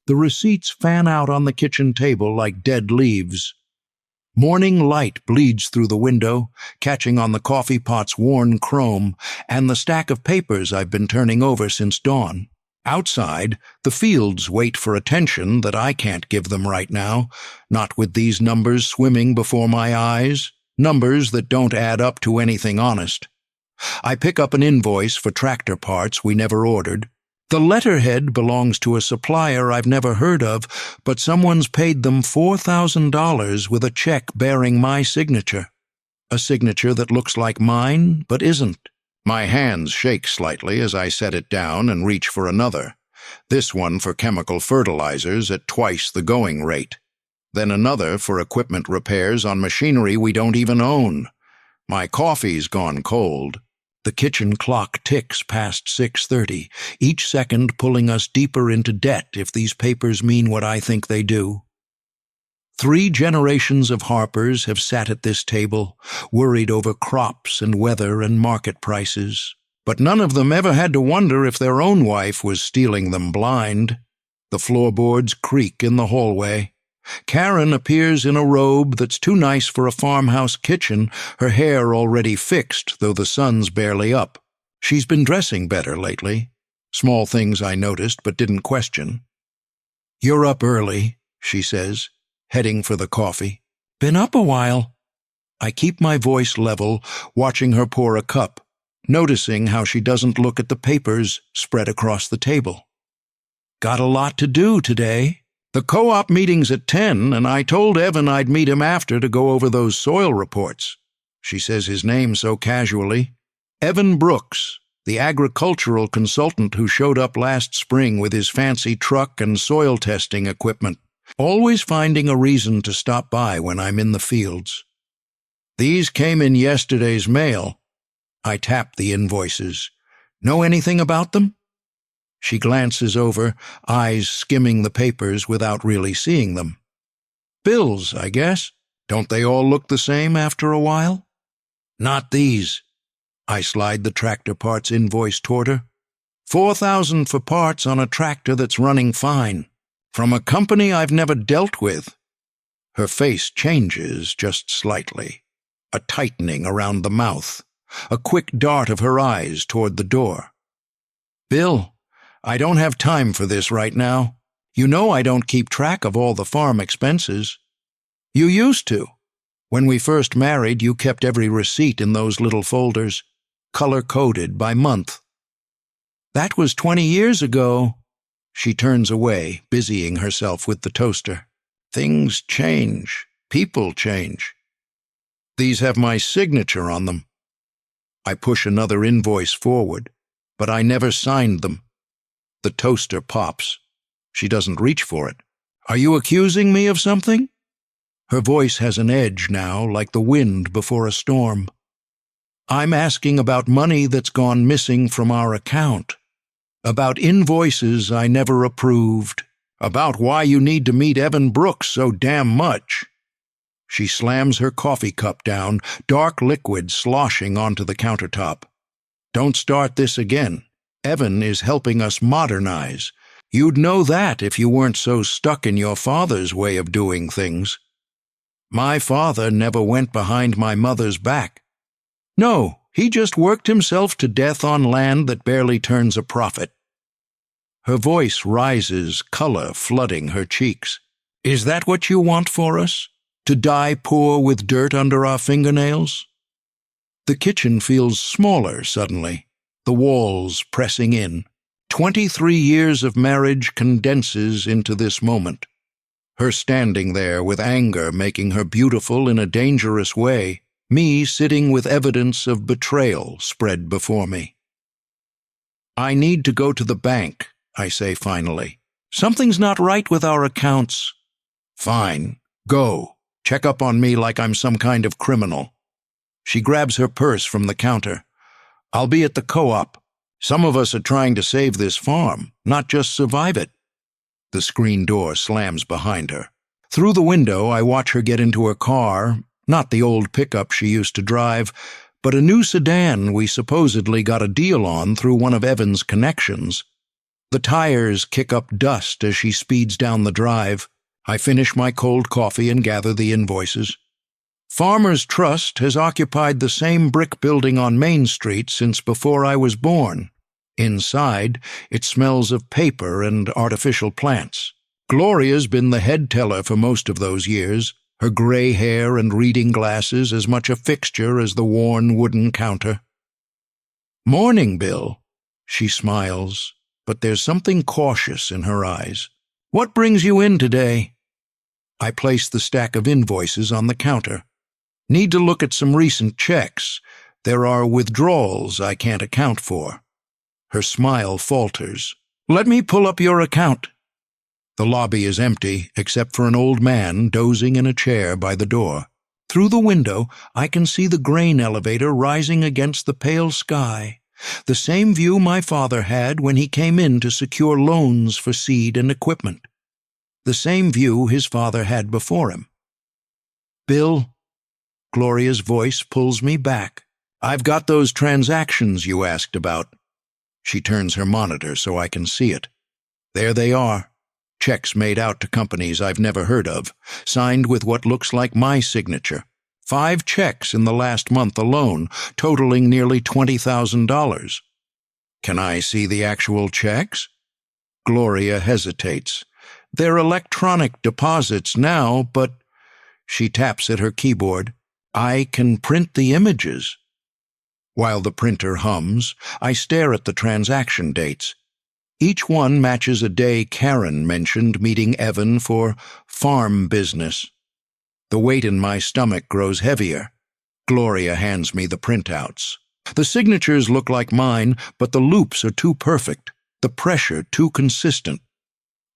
The receipts fan out on the kitchen table like dead leaves. Morning light bleeds through the window, catching on the coffee pot's worn chrome and the stack of papers I've been turning over since dawn. Outside, the fields wait for attention that I can't give them right now, not with these numbers swimming before my eyes, numbers that don't add up to anything honest. I pick up an invoice for tractor parts we never ordered. The letterhead belongs to a supplier I've never heard of, but someone's paid them $4,000 with a check bearing my signature. A signature that looks like mine, but isn't. My hands shake slightly as I set it down and reach for another. This one for chemical fertilizers at twice the going rate. Then another for equipment repairs on machinery we don't even own. My coffee's gone cold. The kitchen clock ticks past 6:30, each second pulling us deeper into debt if these papers mean what I think they do. 3 generations of Harpers have sat at this table, worried over crops and weather and market prices. But none of them ever had to wonder if their own wife was stealing them blind. The floorboards creak in the hallway. Karen appears in a robe that's too nice for a farmhouse kitchen, her hair already fixed, though the sun's barely up. She's been dressing better lately. Small things I noticed but didn't question. "You're up early," she says, heading for the coffee. "Been up a while." I keep my voice level, watching her pour a cup, noticing how she doesn't look at the papers spread across the table. "Got a lot to do today. The co-op meeting's at 10, and I told Evan I'd meet him after to go over those soil reports." She says his name so casually. Evan Brooks, the agricultural consultant who showed up last spring with his fancy truck and soil testing equipment, always finding a reason to stop by when I'm in the fields. "These came in yesterday's mail." I tap the invoices. "Know anything about them?" She glances over, eyes skimming the papers without really seeing them. "Bills, I guess. Don't they all look the same after a while?" "Not these." I slide the tractor parts invoice toward her. $4,000 for parts on a tractor that's running fine. From a company I've never dealt with. Her face changes just slightly. A tightening around the mouth. A quick dart of her eyes toward the door. "Bill, I don't have time for this right now. You know I don't keep track of all the farm expenses." "You used to. When we first married, you kept every receipt in those little folders, color-coded by month." "That was 20 years ago." She turns away, busying herself with the toaster. "Things change. People change. These have my signature on them." I push another invoice forward, but I never signed them. The toaster pops. She doesn't reach for it. "Are you accusing me of something?" Her voice has an edge now, like the wind before a storm. "I'm asking about money that's gone missing from our account. About invoices I never approved. About why you need to meet Evan Brooks so damn much." She slams her coffee cup down, dark liquid sloshing onto the countertop. "Don't start this again. Evan is helping us modernize. You'd know that if you weren't so stuck in your father's way of doing things." "My father never went behind my mother's back." "No, he just worked himself to death on land that barely turns a profit." Her voice rises, color flooding her cheeks. "Is that what you want for us? To die poor with dirt under our fingernails?" The kitchen feels smaller suddenly, the walls pressing in. 23 years of marriage condenses into this moment. Her standing there with anger making her beautiful in a dangerous way, me sitting with evidence of betrayal spread before me. "I need to go to the bank," I say finally. "Something's not right with our accounts." "Fine, go. Check up on me like I'm some kind of criminal." She grabs her purse from the counter. "I'll be at the co-op. Some of us are trying to save this farm, not just survive it." The screen door slams behind her. Through the window, I watch her get into her car, not the old pickup she used to drive, but a new sedan we supposedly got a deal on through one of Evan's connections. The tires kick up dust as she speeds down the drive. I finish my cold coffee and gather the invoices. Farmers Trust has occupied the same brick building on Main Street since before I was born. Inside, it smells of paper and artificial plants. Gloria's been the head teller for most of those years, her gray hair and reading glasses as much a fixture as the worn wooden counter. "Morning, Bill." She smiles, but there's something cautious in her eyes. "What brings you in today?" I place the stack of invoices on the counter. "Need to look at some recent checks. There are withdrawals I can't account for." Her smile falters. "Let me pull up your account." The lobby is empty, except for an old man dozing in a chair by the door. Through the window, I can see the grain elevator rising against the pale sky, the same view my father had when he came in to secure loans for seed and equipment, the same view his father had before him. "Bill," Gloria's voice pulls me back. "I've got those transactions you asked about." She turns her monitor so I can see it. There they are. Checks made out to companies I've never heard of, signed with what looks like my signature. 5 checks in the last month alone, totaling nearly $20,000. Can I see the actual checks? Gloria hesitates. They're electronic deposits now, but... She taps at her keyboard. I can print the images. While the printer hums, I stare at the transaction dates. Each one matches a day Karen mentioned meeting Evan for farm business. The weight in my stomach grows heavier. Gloria hands me the printouts. The signatures look like mine, but the loops are too perfect, the pressure too consistent.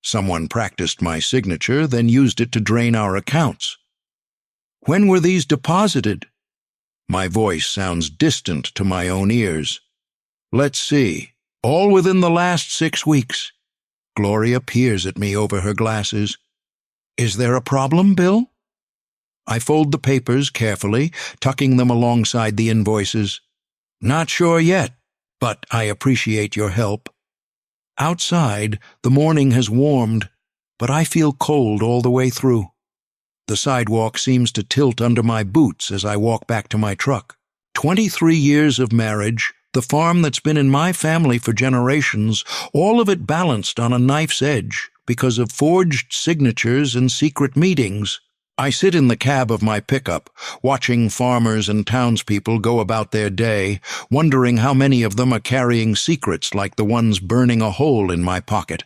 Someone practiced my signature, then used it to drain our accounts. When were these deposited? My voice sounds distant to my own ears. Let's see. All within the last 6 weeks. Gloria peers at me over her glasses. Is there a problem, Bill? I fold the papers carefully, tucking them alongside the invoices. Not sure yet, but I appreciate your help. Outside, the morning has warmed, but I feel cold all the way through. The sidewalk seems to tilt under my boots as I walk back to my truck. 23 years of marriage, the farm that's been in my family for generations, all of it balanced on a knife's edge because of forged signatures and secret meetings. I sit in the cab of my pickup, watching farmers and townspeople go about their day, wondering how many of them are carrying secrets like the ones burning a hole in my pocket.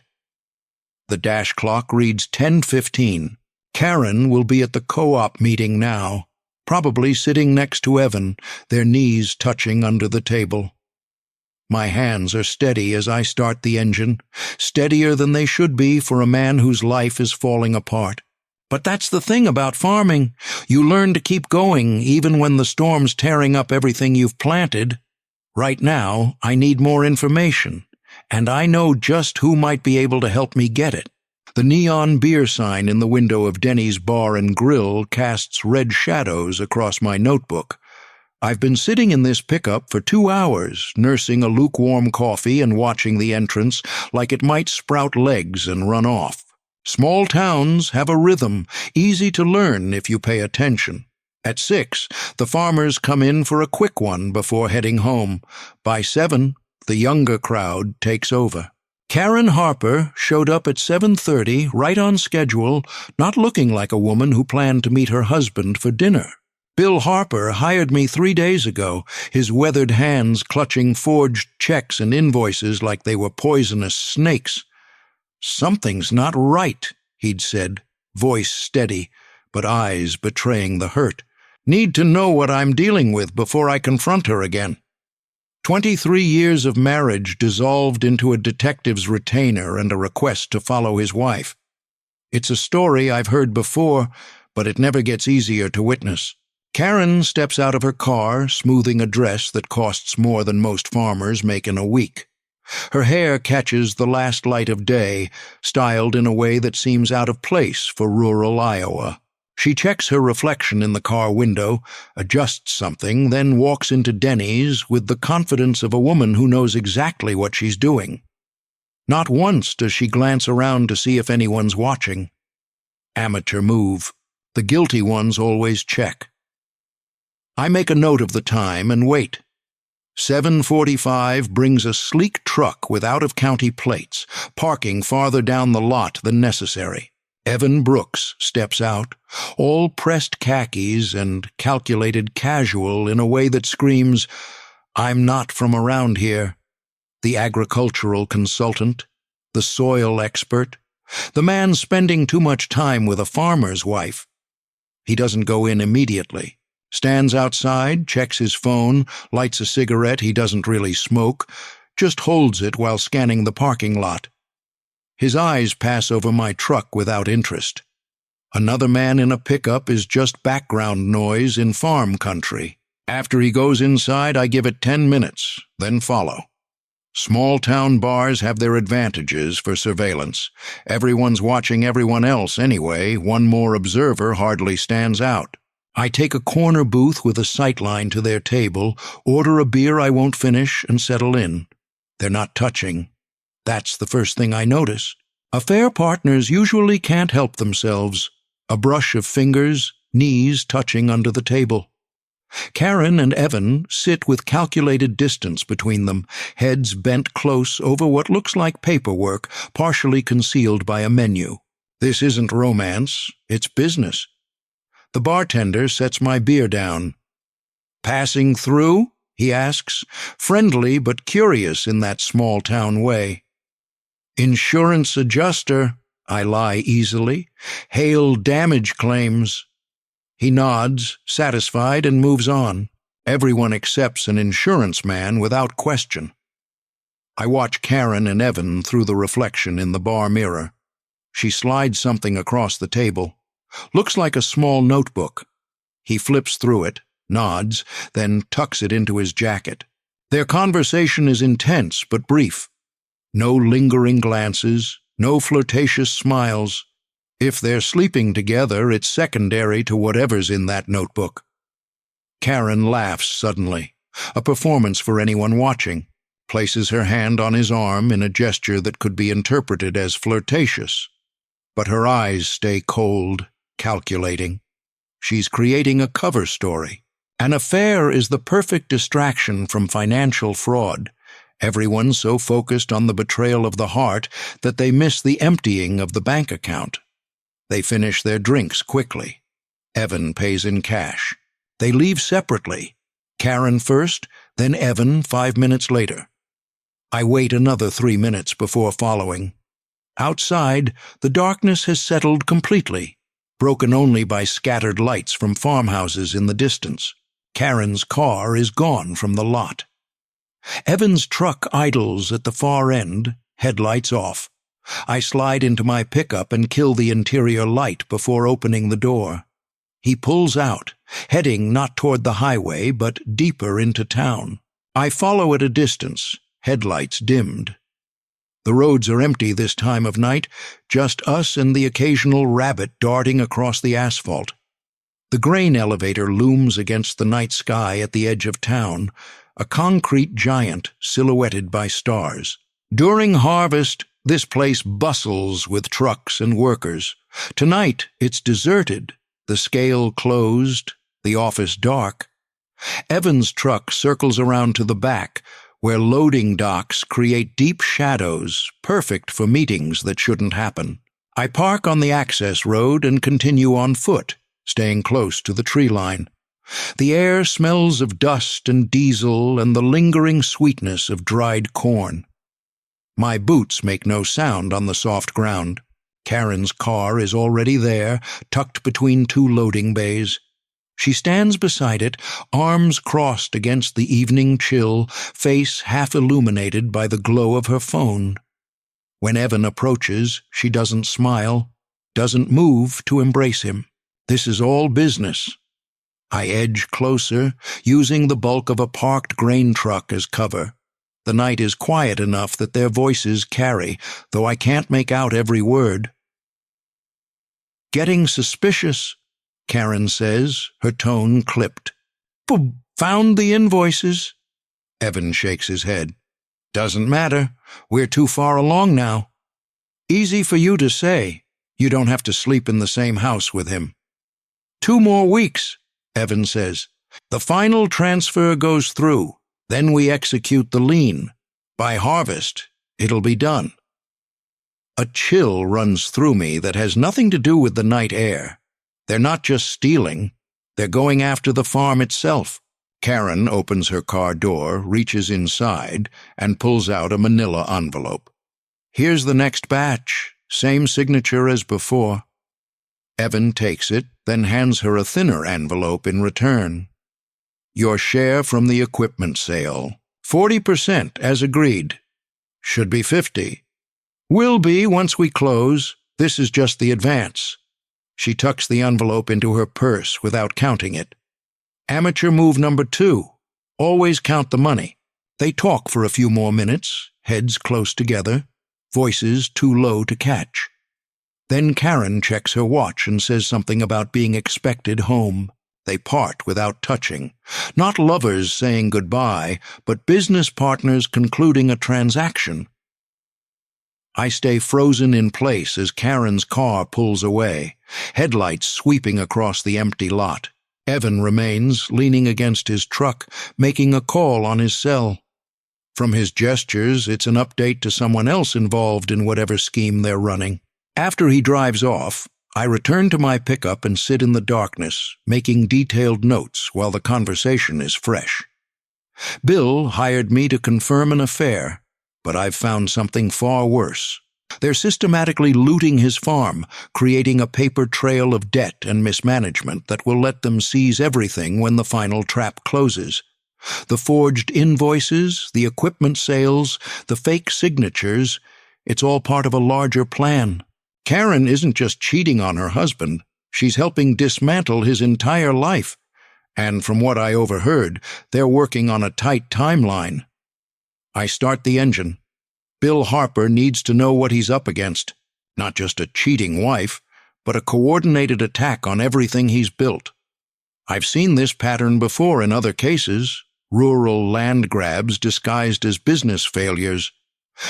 The dash clock reads 10:15. Karen will be at the co-op meeting now, probably sitting next to Evan, their knees touching under the table. My hands are steady as I start the engine, steadier than they should be for a man whose life is falling apart. But that's the thing about farming. You learn to keep going even when the storm's tearing up everything you've planted. Right now, I need more information, and I know just who might be able to help me get it. The neon beer sign in the window of Denny's Bar and Grill casts red shadows across my notebook. I've been sitting in this pickup for 2 hours, nursing a lukewarm coffee and watching the entrance like it might sprout legs and run off. Small towns have a rhythm, easy to learn if you pay attention. At 6, the farmers come in for a quick one before heading home. By 7, the younger crowd takes over. Karen Harper showed up at 7:30, right on schedule, not looking like a woman who planned to meet her husband for dinner. Bill Harper hired me 3 days ago, his weathered hands clutching forged checks and invoices like they were poisonous snakes. Something's not right, he'd said, voice steady, but eyes betraying the hurt. Need to know what I'm dealing with before I confront her again. 23 years of marriage dissolved into a detective's retainer and a request to follow his wife. It's a story I've heard before, but it never gets easier to witness. Karen steps out of her car, smoothing a dress that costs more than most farmers make in a week. Her hair catches the last light of day, styled in a way that seems out of place for rural Iowa. She checks her reflection in the car window, adjusts something, then walks into Denny's with the confidence of a woman who knows exactly what she's doing. Not once does she glance around to see if anyone's watching. Amateur move. The guilty ones always check. I make a note of the time and wait. 7:45 brings a sleek truck with out-of-county plates, parking farther down the lot than necessary. Evan Brooks steps out, all pressed khakis and calculated casual in a way that screams, "I'm not from around here." The agricultural consultant, the soil expert, the man spending too much time with a farmer's wife. He doesn't go in immediately. Stands outside, checks his phone, lights a cigarette he doesn't really smoke, just holds it while scanning the parking lot. His eyes pass over my truck without interest. Another man in a pickup is just background noise in farm country. After he goes inside, I give it 10 minutes, then follow. Small-town bars have their advantages for surveillance. Everyone's watching everyone else anyway. One more observer hardly stands out. I take a corner booth with a sightline to their table, order a beer I won't finish, and settle in. They're not touching. That's the first thing I notice. Affair partners usually can't help themselves. A brush of fingers, knees touching under the table. Karen and Evan sit with calculated distance between them, heads bent close over what looks like paperwork, partially concealed by a menu. This isn't romance, it's business. The bartender sets my beer down. "Passing through?" he asks, friendly but curious in that small-town way. "Insurance adjuster," I lie easily. "Hail damage claims." He nods, satisfied, and moves on. Everyone accepts an insurance man without question. I watch Karen and Evan through the reflection in the bar mirror. She slides something across the table. Looks like a small notebook. He flips through it, nods, then tucks it into his jacket. Their conversation is intense but brief. No lingering glances, no flirtatious smiles. If they're sleeping together, it's secondary to whatever's in that notebook. Karen laughs suddenly, a performance for anyone watching, places her hand on his arm in a gesture that could be interpreted as flirtatious. But her eyes stay cold, calculating. She's creating a cover story. An affair is the perfect distraction from financial fraud. Everyone's so focused on the betrayal of the heart that they miss the emptying of the bank account. They finish their drinks quickly. Evan pays in cash. They leave separately. Karen first, then Evan 5 minutes later. I wait another 3 minutes before following. Outside, the darkness has settled completely, broken only by scattered lights from farmhouses in the distance. Karen's car is gone from the lot. Evan's truck idles at the far end, headlights off. I slide into my pickup and kill the interior light before opening the door. He pulls out, heading not toward the highway but deeper into town. I follow at a distance, headlights dimmed. The roads are empty this time of night, just us and the occasional rabbit darting across the asphalt. The grain elevator looms against the night sky at the edge of town, a concrete giant silhouetted by stars. During harvest, this place bustles with trucks and workers. Tonight, it's deserted, the scale closed, the office dark. Evan's truck circles around to the back, where loading docks create deep shadows, perfect for meetings that shouldn't happen. I park on the access road and continue on foot, staying close to the tree line. The air smells of dust and diesel and the lingering sweetness of dried corn. My boots make no sound on the soft ground. Karen's car is already there, tucked between two loading bays. She stands beside it, arms crossed against the evening chill, face half illuminated by the glow of her phone. When Evan approaches, she doesn't smile, doesn't move to embrace him. This is all business. I edge closer, using the bulk of a parked grain truck as cover. The night is quiet enough that their voices carry, though I can't make out every word. "Getting suspicious," Karen says, her tone clipped. "Found the invoices?" Evan shakes his head. Doesn't matter. We're too far along now. Easy for you to say. You don't have to sleep in the same house with him. 2 more weeks, Evan says. The final transfer goes through. Then we execute the lien. By harvest, it'll be done. A chill runs through me that has nothing to do with the night air. They're not just stealing. They're going after the farm itself. Karen opens her car door, reaches inside, and pulls out a manila envelope. Here's the next batch, same signature as before. Evan takes it, then hands her a thinner envelope in return. Your share from the equipment sale. 40% as agreed. Should be 50. Will be once we close. This is just the advance. She tucks the envelope into her purse without counting it. Amateur move number 2. Always count the money. They talk for a few more minutes, heads close together, voices too low to catch. Then Karen checks her watch and says something about being expected home. They part without touching. Not lovers saying goodbye, but business partners concluding a transaction. I stay frozen in place as Karen's car pulls away, headlights sweeping across the empty lot. Evan remains, leaning against his truck, making a call on his cell. From his gestures, it's an update to someone else involved in whatever scheme they're running. After he drives off, I return to my pickup and sit in the darkness, making detailed notes while the conversation is fresh. Bill hired me to confirm an affair, but I've found something far worse. They're systematically looting his farm, creating a paper trail of debt and mismanagement that will let them seize everything when the final trap closes. The forged invoices, the equipment sales, the fake signatures, it's all part of a larger plan. Karen isn't just cheating on her husband, she's helping dismantle his entire life. And from what I overheard, they're working on a tight timeline. I start the engine. Bill Harper needs to know what he's up against. Not just a cheating wife, but a coordinated attack on everything he's built. I've seen this pattern before in other cases, rural land grabs disguised as business failures.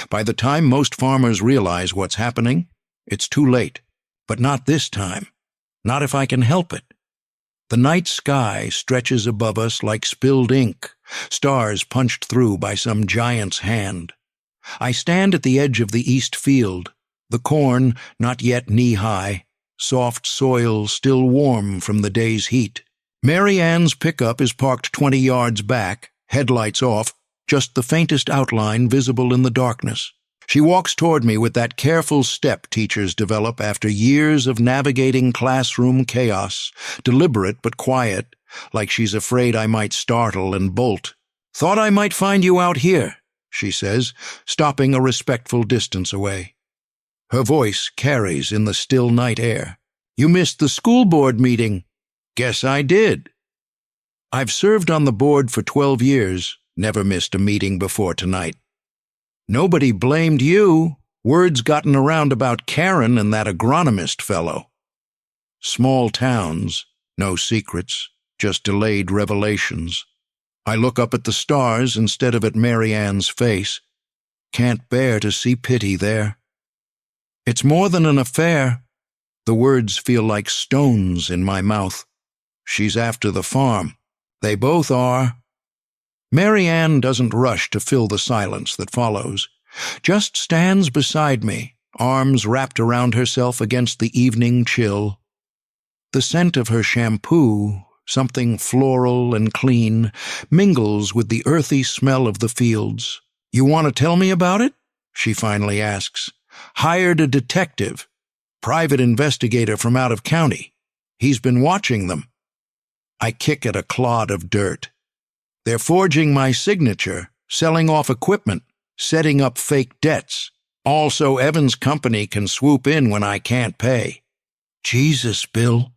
By the time most farmers realize what's happening, it's too late. But not this time. Not if I can help it. The night sky stretches above us like spilled ink, stars punched through by some giant's hand. I stand at the edge of the east field, the corn not yet knee-high, soft soil still warm from the day's heat. Mary Ann's pickup is parked 20 yards back, headlights off, just the faintest outline visible in the darkness. She walks toward me with that careful step teachers develop after years of navigating classroom chaos, deliberate but quiet, like she's afraid I might startle and bolt. "Thought I might find you out here," she says, stopping a respectful distance away. Her voice carries in the still night air. "You missed the school board meeting." "Guess I did." I've served on the board for 12 years, never missed a meeting before tonight. "Nobody blamed you. Word's gotten around about Karen and that agronomist fellow." Small towns, no secrets, just delayed revelations. I look up at the stars instead of at Mary Ann's face. Can't bear to see pity there. "It's more than an affair." The words feel like stones in my mouth. "She's after the farm. They both are." Mary Ann doesn't rush to fill the silence that follows, just stands beside me, arms wrapped around herself against the evening chill. The scent of her shampoo, something floral and clean, mingles with the earthy smell of the fields. "You want to tell me about it?" she finally asks. "Hired a detective, private investigator from out of county. He's been watching them." I kick at a clod of dirt. "They're forging my signature, selling off equipment, setting up fake debts. Also, Evan's company can swoop in when I can't pay." "Jesus, Bill."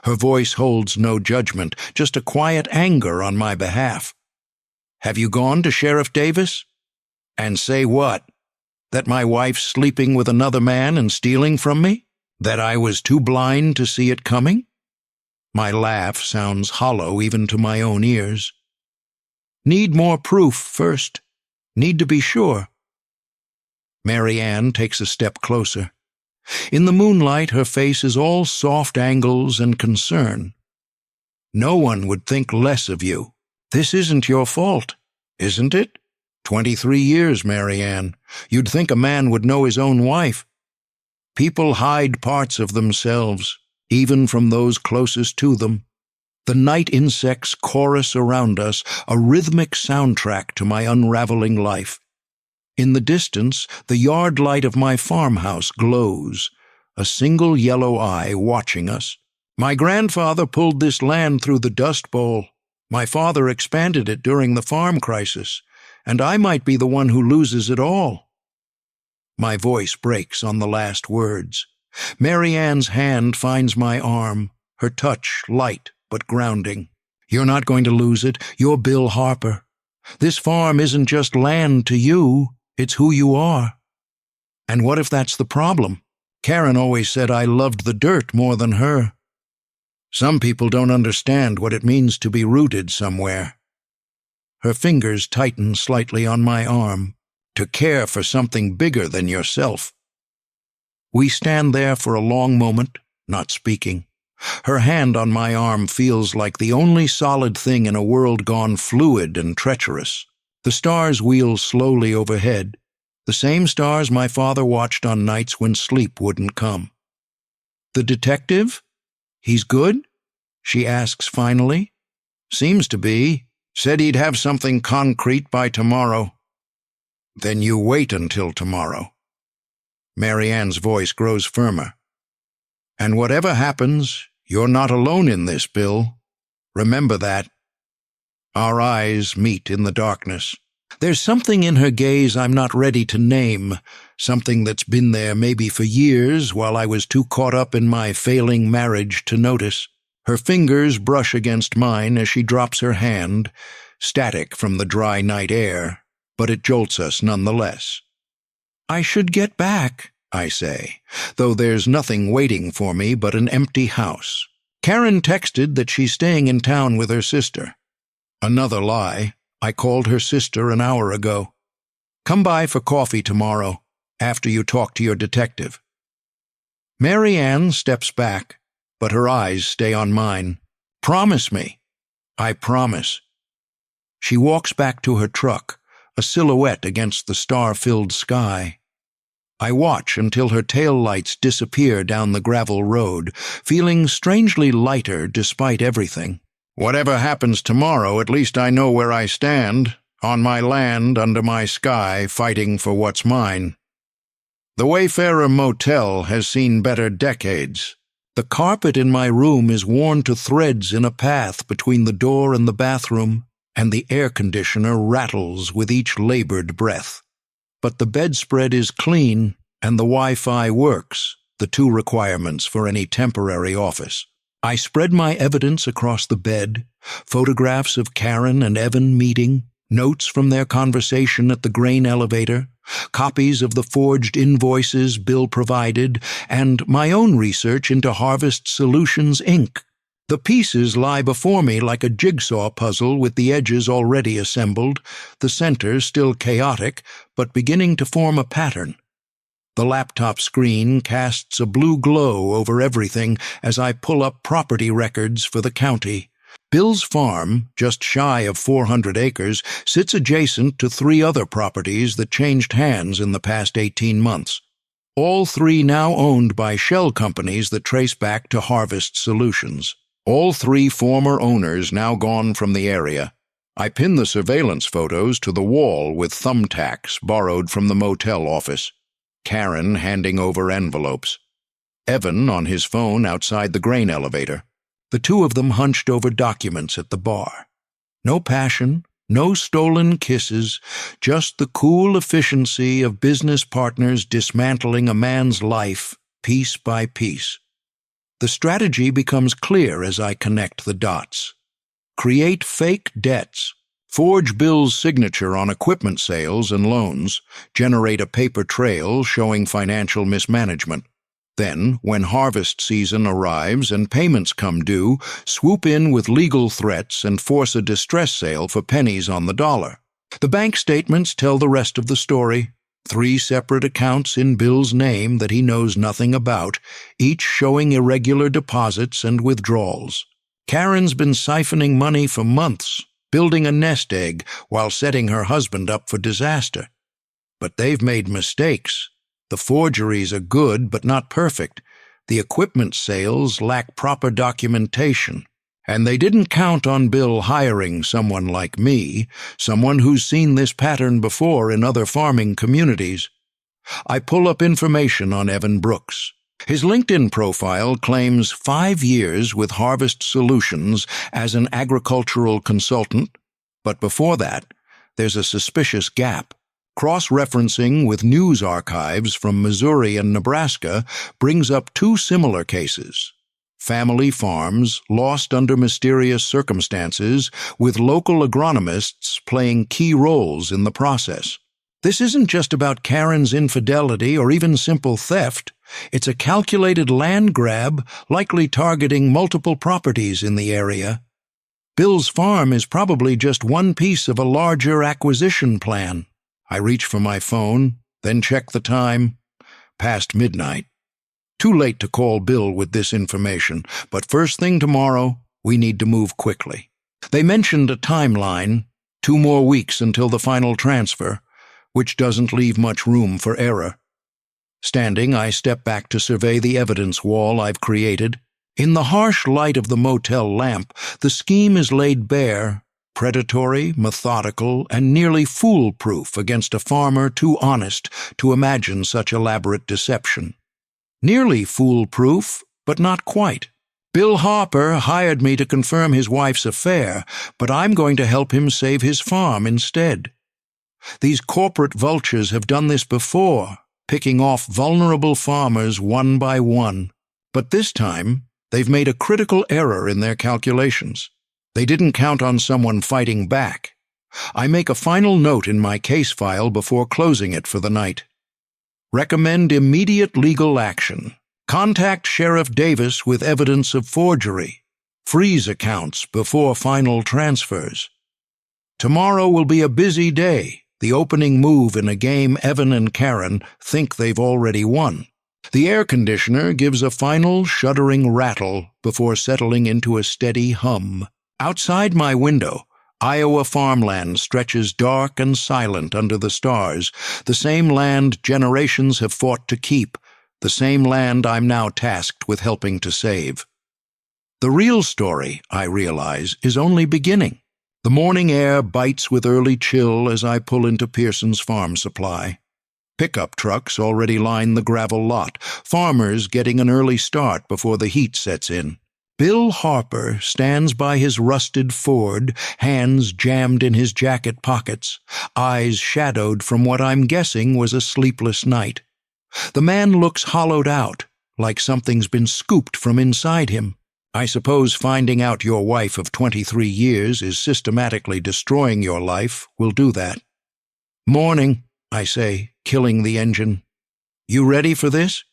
Her voice holds no judgment, just a quiet anger on my behalf. "Have you gone to Sheriff Davis?" "And say what? That my wife's sleeping with another man and stealing from me? That I was too blind to see it coming?" My laugh sounds hollow even to my own ears. "Need more proof first." Need to be sure. Mary Ann takes a step closer. In the moonlight, her face is all soft angles and concern. No one would think less of you. This isn't your fault, isn't it? 23 years, Mary Ann. You'd think a man would know his own wife. People hide parts of themselves, even from those closest to them. The night insects chorus around us, a rhythmic soundtrack to my unraveling life. In the distance, the yard light of my farmhouse glows, a single yellow eye watching us. My grandfather pulled this land through the Dust Bowl. My father expanded it during the farm crisis, and I might be the one who loses it all. My voice breaks on the last words. Mary Ann's hand finds my arm, her touch light but grounding. You're not going to lose it. You're Bill Harper. This farm isn't just land to you, it's who you are. And what if that's the problem? Karen always said I loved the dirt more than her. Some people don't understand what it means to be rooted somewhere. Her fingers tighten slightly on my arm, to care for something bigger than yourself. We stand there for a long moment, not speaking. Her hand on my arm feels like the only solid thing in a world gone fluid and treacherous. The stars wheel slowly overhead, the same stars my father watched on nights when sleep wouldn't come. The detective? He's good? She asks finally. Seems to be. Said he'd have something concrete by tomorrow. Then you wait until tomorrow. Mary Ann's voice grows firmer. And whatever happens, you're not alone in this, Bill. Remember that. Our eyes meet in the darkness. There's something in her gaze I'm not ready to name, something that's been there maybe for years while I was too caught up in my failing marriage to notice. Her fingers brush against mine as she drops her hand, static from the dry night air, but it jolts us nonetheless. I should get back, I say, though there's nothing waiting for me but an empty house. Karen texted that she's staying in town with her sister. Another lie. I called her sister an hour ago. Come by for coffee tomorrow, after you talk to your detective. Mary Ann steps back, but her eyes stay on mine. Promise me. I promise. She walks back to her truck, a silhouette against the star-filled sky. I watch until her taillights disappear down the gravel road, feeling strangely lighter despite everything. Whatever happens tomorrow, at least I know where I stand, on my land, under my sky, fighting for what's mine. The Wayfarer Motel has seen better decades. The carpet in my room is worn to threads in a path between the door and the bathroom, and the air conditioner rattles with each labored breath. But the bedspread is clean, and the Wi-Fi works, the two requirements for any temporary office. I spread my evidence across the bed, photographs of Karen and Evan meeting, notes from their conversation at the grain elevator, copies of the forged invoices Bill provided, and my own research into Harvest Solutions, Inc. The pieces lie before me like a jigsaw puzzle with the edges already assembled, the center still chaotic, but beginning to form a pattern. The laptop screen casts a blue glow over everything as I pull up property records for the county. Bill's farm, just shy of 400 acres, sits adjacent to 3 other properties that changed hands in the past 18 months. All 3 now owned by shell companies that trace back to Harvest Solutions. All 3 former owners now gone from the area. I pin the surveillance photos to the wall with thumbtacks borrowed from the motel office. Karen handing over envelopes. Evan on his phone outside the grain elevator. The 2 of them hunched over documents at the bar. No passion, no stolen kisses, just the cool efficiency of business partners dismantling a man's life, piece by piece. The strategy becomes clear as I connect the dots. Create fake debts. Forge Bill's signature on equipment sales and loans, generate a paper trail showing financial mismanagement. Then, when harvest season arrives and payments come due, swoop in with legal threats and force a distress sale for pennies on the dollar. The bank statements tell the rest of the story. 3 separate accounts in Bill's name that he knows nothing about, each showing irregular deposits and withdrawals. Karen's been siphoning money for months, building a nest egg while setting her husband up for disaster. But they've made mistakes. The forgeries are good but not perfect. The equipment sales lack proper documentation. And they didn't count on Bill hiring someone like me, someone who's seen this pattern before in other farming communities. I pull up information on Evan Brooks. His LinkedIn profile claims 5 years with Harvest Solutions as an agricultural consultant, but before that, there's a suspicious gap. Cross-referencing with news archives from Missouri and Nebraska brings up 2 similar cases. Family farms lost under mysterious circumstances, with local agronomists playing key roles in the process. This isn't just about Karen's infidelity or even simple theft. It's a calculated land grab, likely targeting multiple properties in the area. Bill's farm is probably just one piece of a larger acquisition plan. I reach for my phone, then check the time. Past midnight. Too late to call Bill with this information, but first thing tomorrow, we need to move quickly. They mentioned a timeline, 2 more weeks until the final transfer, which doesn't leave much room for error. Standing, I step back to survey the evidence wall I've created. In the harsh light of the motel lamp, the scheme is laid bare, predatory, methodical, and nearly foolproof against a farmer too honest to imagine such elaborate deception. Nearly foolproof, but not quite. Bill Harper hired me to confirm his wife's affair, but I'm going to help him save his farm instead. These corporate vultures have done this before, picking off vulnerable farmers one by one. But this time, they've made a critical error in their calculations. They didn't count on someone fighting back. I make a final note in my case file before closing it for the night. Recommend immediate legal action. Contact Sheriff Davis with evidence of forgery. Freeze accounts before final transfers. Tomorrow will be a busy day, the opening move in a game Evan and Karen think they've already won. The air conditioner gives a final shuddering rattle before settling into a steady hum. Outside my window, Iowa farmland stretches dark and silent under the stars, the same land generations have fought to keep, the same land I'm now tasked with helping to save. The real story, I realize, is only beginning. The morning air bites with early chill as I pull into Pearson's farm supply. Pickup trucks already line the gravel lot, farmers getting an early start before the heat sets in. Bill Harper stands by his rusted Ford, hands jammed in his jacket pockets, eyes shadowed from what I'm guessing was a sleepless night. The man looks hollowed out, like something's been scooped from inside him. I suppose finding out your wife of 23 years is systematically destroying your life will do that. Morning, I say, killing the engine. You ready for this?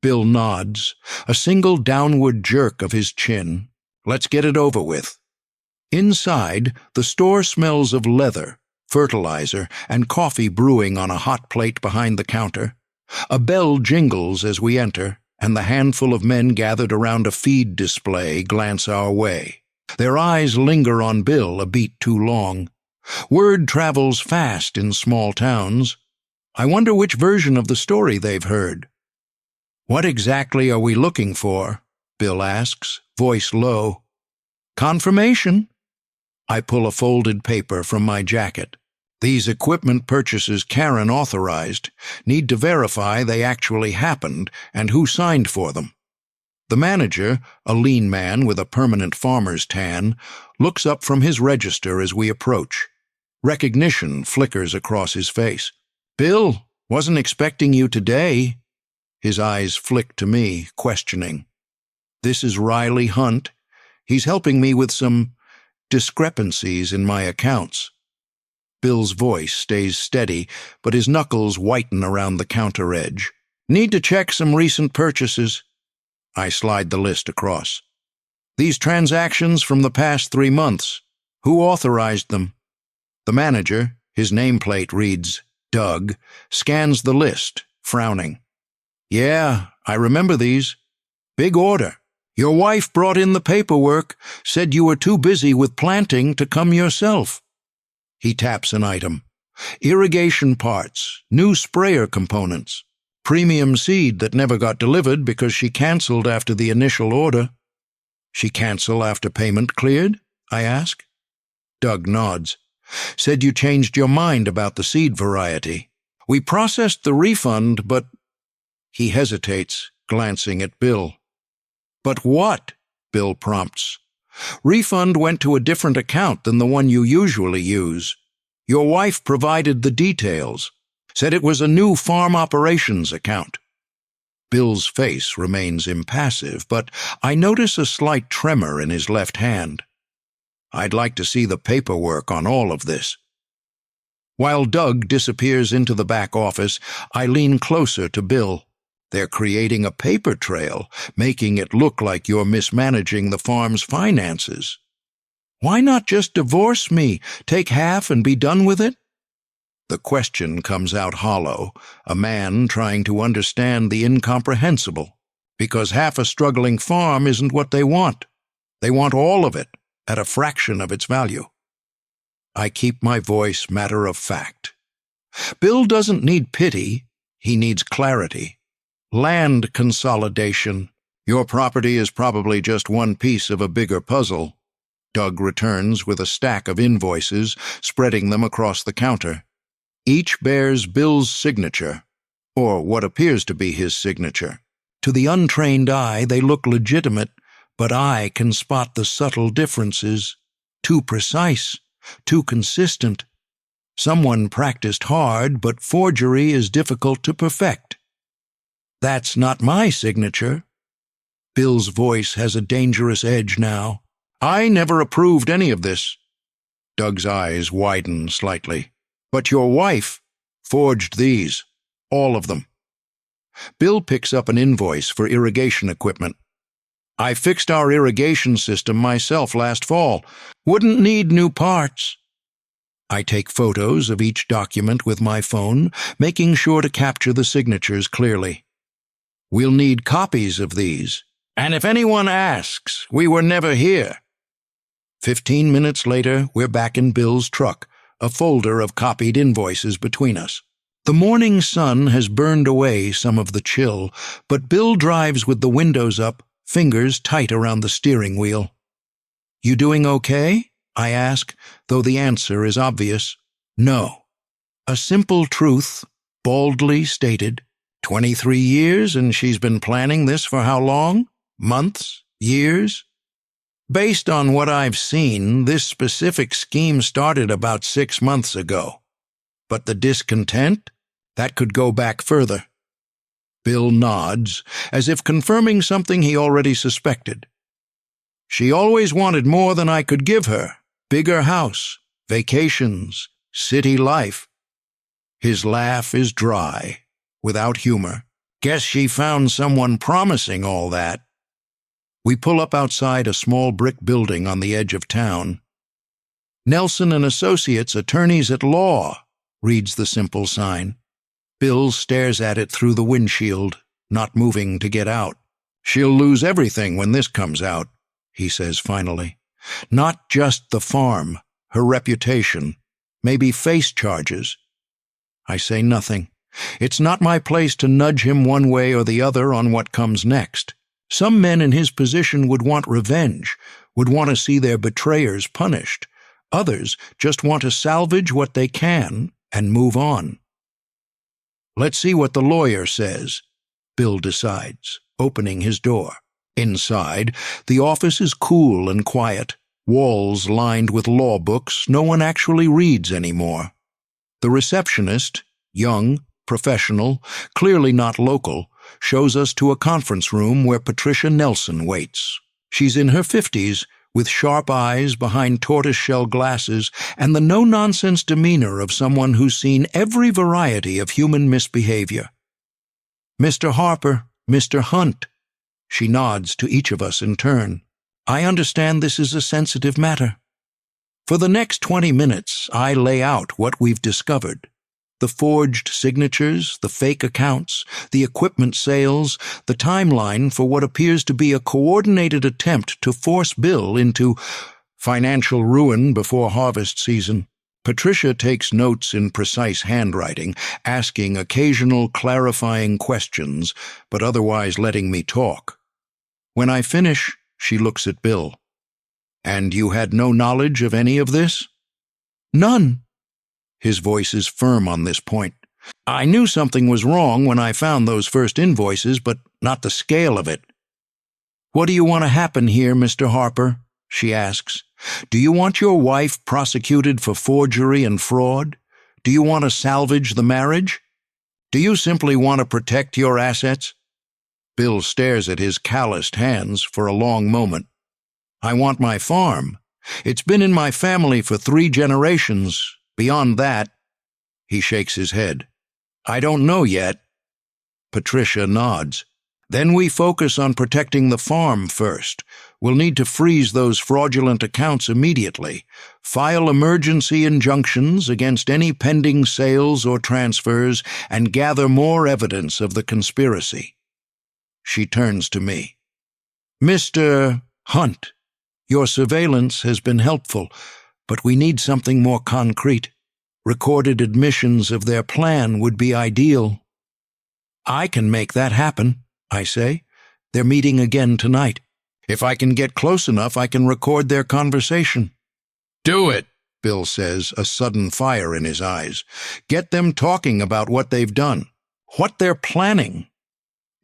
Bill nods, a single downward jerk of his chin. Let's get it over with. Inside, the store smells of leather, fertilizer, and coffee brewing on a hot plate behind the counter. A bell jingles as we enter, and the handful of men gathered around a feed display glance our way. Their eyes linger on Bill a beat too long. Word travels fast in small towns. I wonder which version of the story they've heard. What exactly are we looking for? Bill asks, voice low. Confirmation. I pull a folded paper from my jacket. These equipment purchases Karen authorized. Need to verify they actually happened and who signed for them. The manager, a lean man with a permanent farmer's tan, looks up from his register as we approach. Recognition flickers across his face. Bill, wasn't expecting you today. His eyes flick to me, questioning. This is Riley Hunt. He's helping me with some discrepancies in my accounts. Bill's voice stays steady, but his knuckles whiten around the counter edge. Need to check some recent purchases. I slide the list across. These transactions from the past 3 months. Who authorized them? The manager, his nameplate reads Doug, scans the list, frowning. Yeah, I remember these. Big order. Your wife brought in the paperwork, said you were too busy with planting to come yourself. He taps an item. Irrigation parts, new sprayer components, premium seed that never got delivered because she canceled after the initial order. She cancel after payment cleared? I ask. Doug nods. Said you changed your mind about the seed variety. We processed the refund, but... He hesitates, glancing at Bill. But what? Bill prompts. Refund went to a different account than the one you usually use. Your wife provided the details. Said it was a new farm operations account. Bill's face remains impassive, but I notice a slight tremor in his left hand. I'd like to see the paperwork on all of this. While Doug disappears into the back office, I lean closer to Bill. They're creating a paper trail, making it look like you're mismanaging the farm's finances. Why not just divorce me, take half and be done with it? The question comes out hollow, a man trying to understand the incomprehensible, because half a struggling farm isn't what they want. They want all of it, at a fraction of its value. I keep my voice matter of fact. Bill doesn't need pity, he needs clarity. Land consolidation. Your property is probably just one piece of a bigger puzzle. Doug returns with a stack of invoices, spreading them across the counter. Each bears Bill's signature, or what appears to be his signature. To the untrained eye, they look legitimate, but I can spot the subtle differences. Too precise, too consistent. Someone practiced hard, but forgery is difficult to perfect. That's not my signature. Bill's voice has a dangerous edge now. I never approved any of this. Doug's eyes widen slightly. But your wife forged these, all of them. Bill picks up an invoice for irrigation equipment. I fixed our irrigation system myself last fall. Wouldn't need new parts. I take photos of each document with my phone, making sure to capture the signatures clearly. We'll need copies of these. And if anyone asks, we were never here. 15 minutes later, we're back in Bill's truck, a folder of copied invoices between us. The morning sun has burned away some of the chill, but Bill drives with the windows up, fingers tight around the steering wheel. You doing okay? I ask, though the answer is obvious. No. A simple truth, baldly stated. 23 years, and she's been planning this for how long? Months? Years? Based on what I've seen, this specific scheme started about 6 months ago. But the discontent? That could go back further. Bill nods, as if confirming something he already suspected. She always wanted more than I could give her. Bigger house, vacations, city life. His laugh is dry, without humor. Guess she found someone promising all that. We pull up outside a small brick building on the edge of town. Nelson and Associates, Attorneys at Law, reads the simple sign. Bill stares at it through the windshield, not moving to get out. She'll lose everything when this comes out, he says finally. Not just the farm, her reputation, maybe face charges. I say nothing. It's not my place to nudge him one way or the other on what comes next. Some men in his position would want revenge, would want to see their betrayers punished. Others just want to salvage what they can and move on. Let's see what the lawyer says, Bill decides, opening his door. Inside, the office is cool and quiet, walls lined with law books no one actually reads anymore. The receptionist, young, professional, clearly not local, shows us to a conference room where Patricia Nelson waits. She's in her 50s, with sharp eyes behind tortoiseshell glasses and the no-nonsense demeanor of someone who's seen every variety of human misbehavior. Mr. Harper, Mr. Hunt. She nods to each of us in turn. I understand this is a sensitive matter. For the next 20 minutes, I lay out what we've discovered. The forged signatures, the fake accounts, the equipment sales, the timeline for what appears to be a coordinated attempt to force Bill into financial ruin before harvest season. Patricia takes notes in precise handwriting, asking occasional clarifying questions, but otherwise letting me talk. When I finish, she looks at Bill. "And you had no knowledge of any of this?" "None." His voice is firm on this point. "I knew something was wrong when I found those first invoices, but not the scale of it." "What do you want to happen here, Mr. Harper?" she asks. "Do you want your wife prosecuted for forgery and fraud? Do you want to salvage the marriage? Do you simply want to protect your assets?" Bill stares at his calloused hands for a long moment. "I want my farm. It's been in my family for 3 generations. Beyond that," he shakes his head. "I don't know yet." Patricia nods. "Then we focus on protecting the farm first. We'll need to freeze those fraudulent accounts immediately, file emergency injunctions against any pending sales or transfers, and gather more evidence of the conspiracy." She turns to me. "Mr. Hunt, your surveillance has been helpful, but we need something more concrete. Recorded admissions of their plan would be ideal." "I can make that happen," I say. "They're meeting again tonight. If I can get close enough, I can record their conversation." "Do it," Bill says, a sudden fire in his eyes. "Get them talking about what they've done, what they're planning.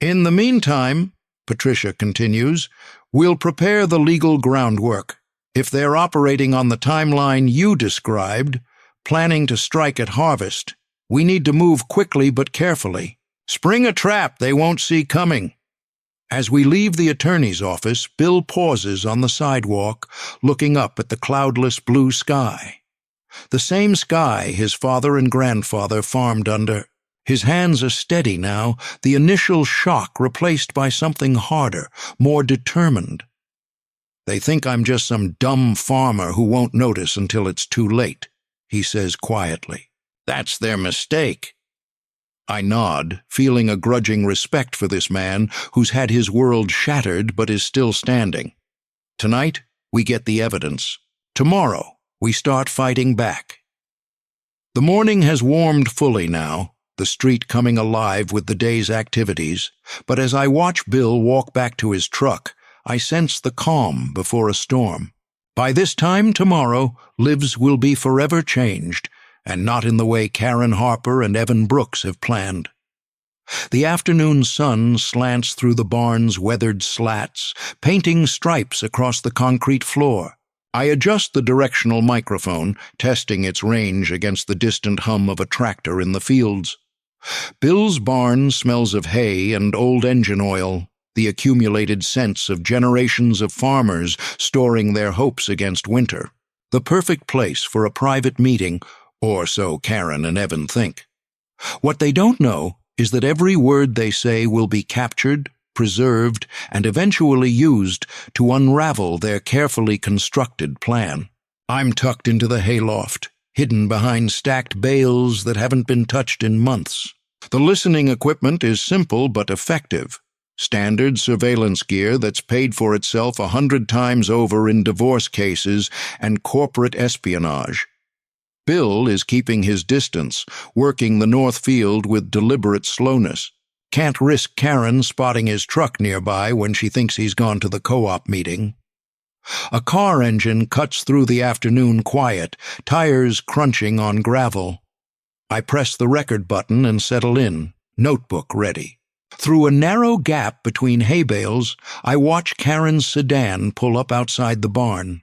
In the meantime," Patricia continues, "we'll prepare the legal groundwork. If they're operating on the timeline you described, planning to strike at harvest, we need to move quickly but carefully. Spring a trap they won't see coming." As we leave the attorney's office, Bill pauses on the sidewalk, looking up at the cloudless blue sky. The same sky his father and grandfather farmed under. His hands are steady now, the initial shock replaced by something harder, more determined. "They think I'm just some dumb farmer who won't notice until it's too late," he says quietly. "That's their mistake." I nod, feeling a grudging respect for this man who's had his world shattered but is still standing. Tonight, we get the evidence. Tomorrow, we start fighting back. The morning has warmed fully now, the street coming alive with the day's activities, but as I watch Bill walk back to his truck, I sense the calm before a storm. By this time tomorrow, lives will be forever changed, and not in the way Karen Harper and Evan Brooks have planned. The afternoon sun slants through the barn's weathered slats, painting stripes across the concrete floor. I adjust the directional microphone, testing its range against the distant hum of a tractor in the fields. Bill's barn smells of hay and old engine oil, the accumulated scents of generations of farmers storing their hopes against winter. The perfect place for a private meeting, or so Karen and Evan think. What they don't know is that every word they say will be captured, preserved, and eventually used to unravel their carefully constructed plan. I'm tucked into the hayloft, hidden behind stacked bales that haven't been touched in months. The listening equipment is simple but effective. Standard surveillance gear that's paid for itself 100 times over in divorce cases and corporate espionage. Bill is keeping his distance, working the north field with deliberate slowness. Can't risk Karen spotting his truck nearby when she thinks he's gone to the co-op meeting. A car engine cuts through the afternoon quiet, tires crunching on gravel. I press the record button and settle in, notebook ready. Through a narrow gap between hay bales, I watch Karen's sedan pull up outside the barn.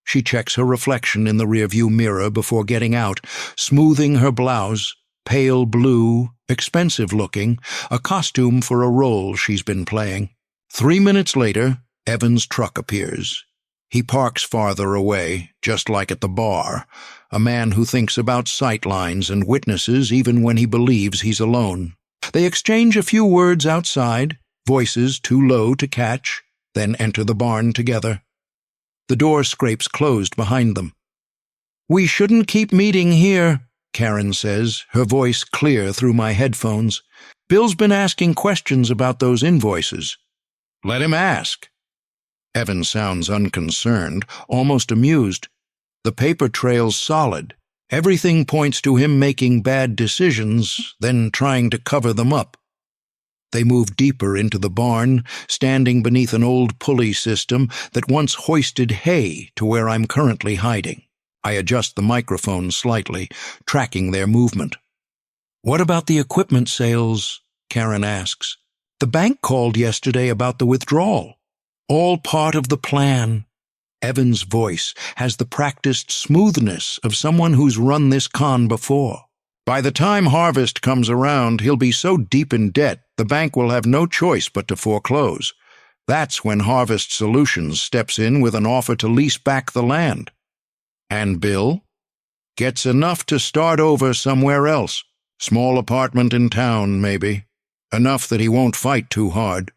She checks her reflection in the rearview mirror before getting out, smoothing her blouse, pale blue, expensive-looking, a costume for a role she's been playing. 3 minutes later, Evan's truck appears. He parks farther away, just like at the bar, a man who thinks about sightlines and witnesses even when he believes he's alone. They exchange a few words outside, voices too low to catch, then enter the barn together. The door scrapes closed behind them. "We shouldn't keep meeting here," Karen says, her voice clear through my headphones. "Bill's been asking questions about those invoices." "Let him ask." Evan sounds unconcerned, almost amused. The paper trail's solid. Everything points to him making bad decisions, then trying to cover them up. They move deeper into the barn, standing beneath an old pulley system that once hoisted hay to where I'm currently hiding. I adjust the microphone slightly, tracking their movement. "What about the equipment sales?" Karen asks. "The bank called yesterday about the withdrawal. All part of the plan." Evan's voice has the practiced smoothness of someone who's run this con before. "By the time harvest comes around, he'll be so deep in debt, the bank will have no choice but to foreclose. That's when Harvest Solutions steps in with an offer to lease back the land. And Bill gets enough to start over somewhere else. Small apartment in town, maybe. Enough that he won't fight too hard."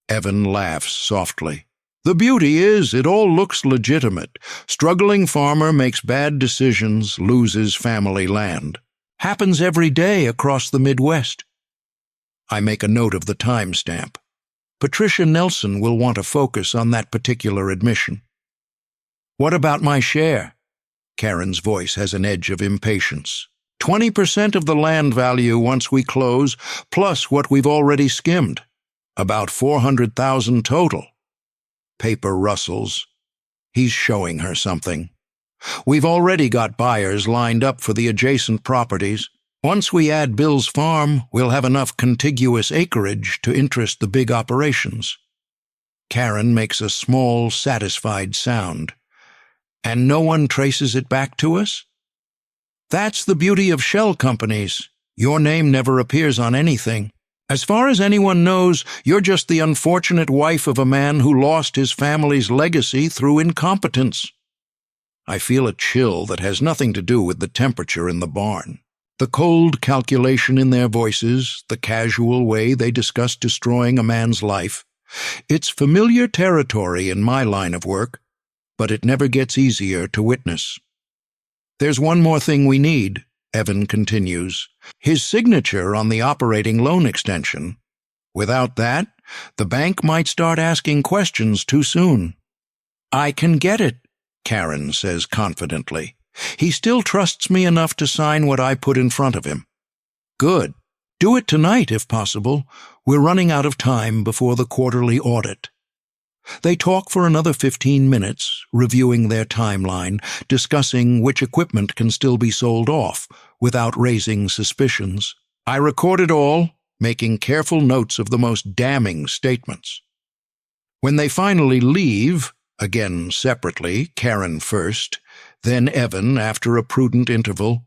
Evan laughs softly. "The beauty is, it all looks legitimate. Struggling farmer makes bad decisions, loses family land. Happens every day across the Midwest." I make a note of the timestamp. Patricia Nelson will want to focus on that particular admission. "What about my share?" Karen's voice has an edge of impatience. 20% of the land value once we close, plus what we've already skimmed. About 400,000 total." Paper rustles. He's showing her something. "We've already got buyers lined up for the adjacent properties. Once we add Bill's farm, we'll have enough contiguous acreage to interest the big operations." Karen makes a small, satisfied sound. "And no one traces it back to us?" "That's the beauty of shell companies. Your name never appears on anything. As far as anyone knows, you're just the unfortunate wife of a man who lost his family's legacy through incompetence." I feel a chill that has nothing to do with the temperature in the barn. The cold calculation in their voices, the casual way they discuss destroying a man's life. It's familiar territory in my line of work, but it never gets easier to witness. "There's one more thing we need," Evan continues. "His signature on the operating loan extension. Without that, the bank might start asking questions too soon." "I can get it," Karen says confidently. "He still trusts me enough to sign what I put in front of him." "Good. Do it tonight, if possible. We're running out of time before the quarterly audit." They talk for another 15 minutes, reviewing their timeline, discussing which equipment can still be sold off, without raising suspicions. I record it all, making careful notes of the most damning statements. When they finally leave, again separately, Karen first, then Evan after a prudent interval,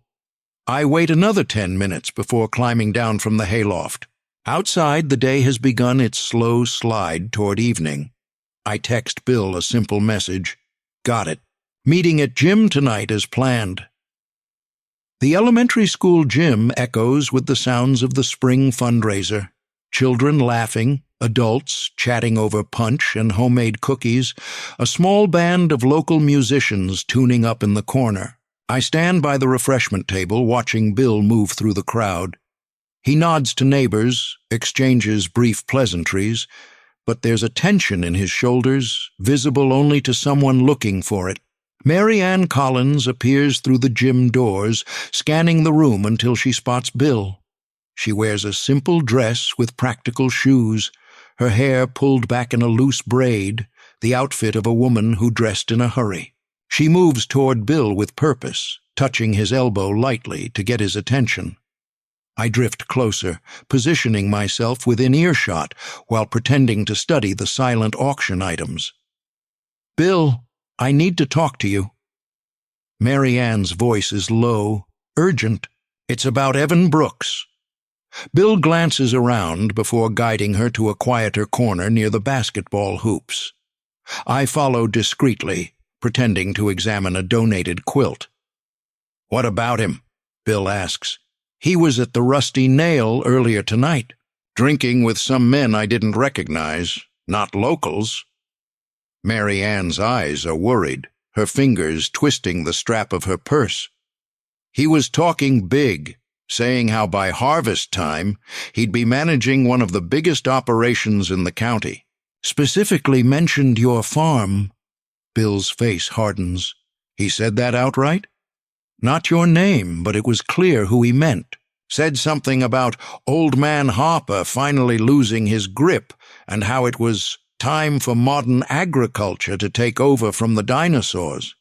I wait another 10 minutes before climbing down from the hayloft. Outside, the day has begun its slow slide toward evening. I text Bill a simple message. "Got it. Meeting at gym tonight as planned." The elementary school gym echoes with the sounds of the spring fundraiser. Children laughing, adults chatting over punch and homemade cookies, a small band of local musicians tuning up in the corner. I stand by the refreshment table watching Bill move through the crowd. He nods to neighbors, exchanges brief pleasantries, but there's a tension in his shoulders, visible only to someone looking for it. Mary Ann Collins appears through the gym doors, scanning the room until she spots Bill. She wears a simple dress with practical shoes, her hair pulled back in a loose braid, the outfit of a woman who dressed in a hurry. She moves toward Bill with purpose, touching his elbow lightly to get his attention. I drift closer, positioning myself within earshot while pretending to study the silent auction items. "Bill, I need to talk to you." Mary Ann's voice is low, urgent. "It's about Evan Brooks." Bill glances around before guiding her to a quieter corner near the basketball hoops. I follow discreetly, pretending to examine a donated quilt. "What about him?" Bill asks. "He was at the Rusty Nail earlier tonight, drinking with some men I didn't recognize, not locals." Mary Ann's eyes are worried, her fingers twisting the strap of her purse. He was talking big, saying how by harvest time he'd be managing one of the biggest operations in the county. Specifically mentioned your farm. Bill's face hardens. He said that outright? Not your name, but it was clear who he meant. Said something about Old Man Harper finally losing his grip and how it was time for modern agriculture to take over from the dinosaurs.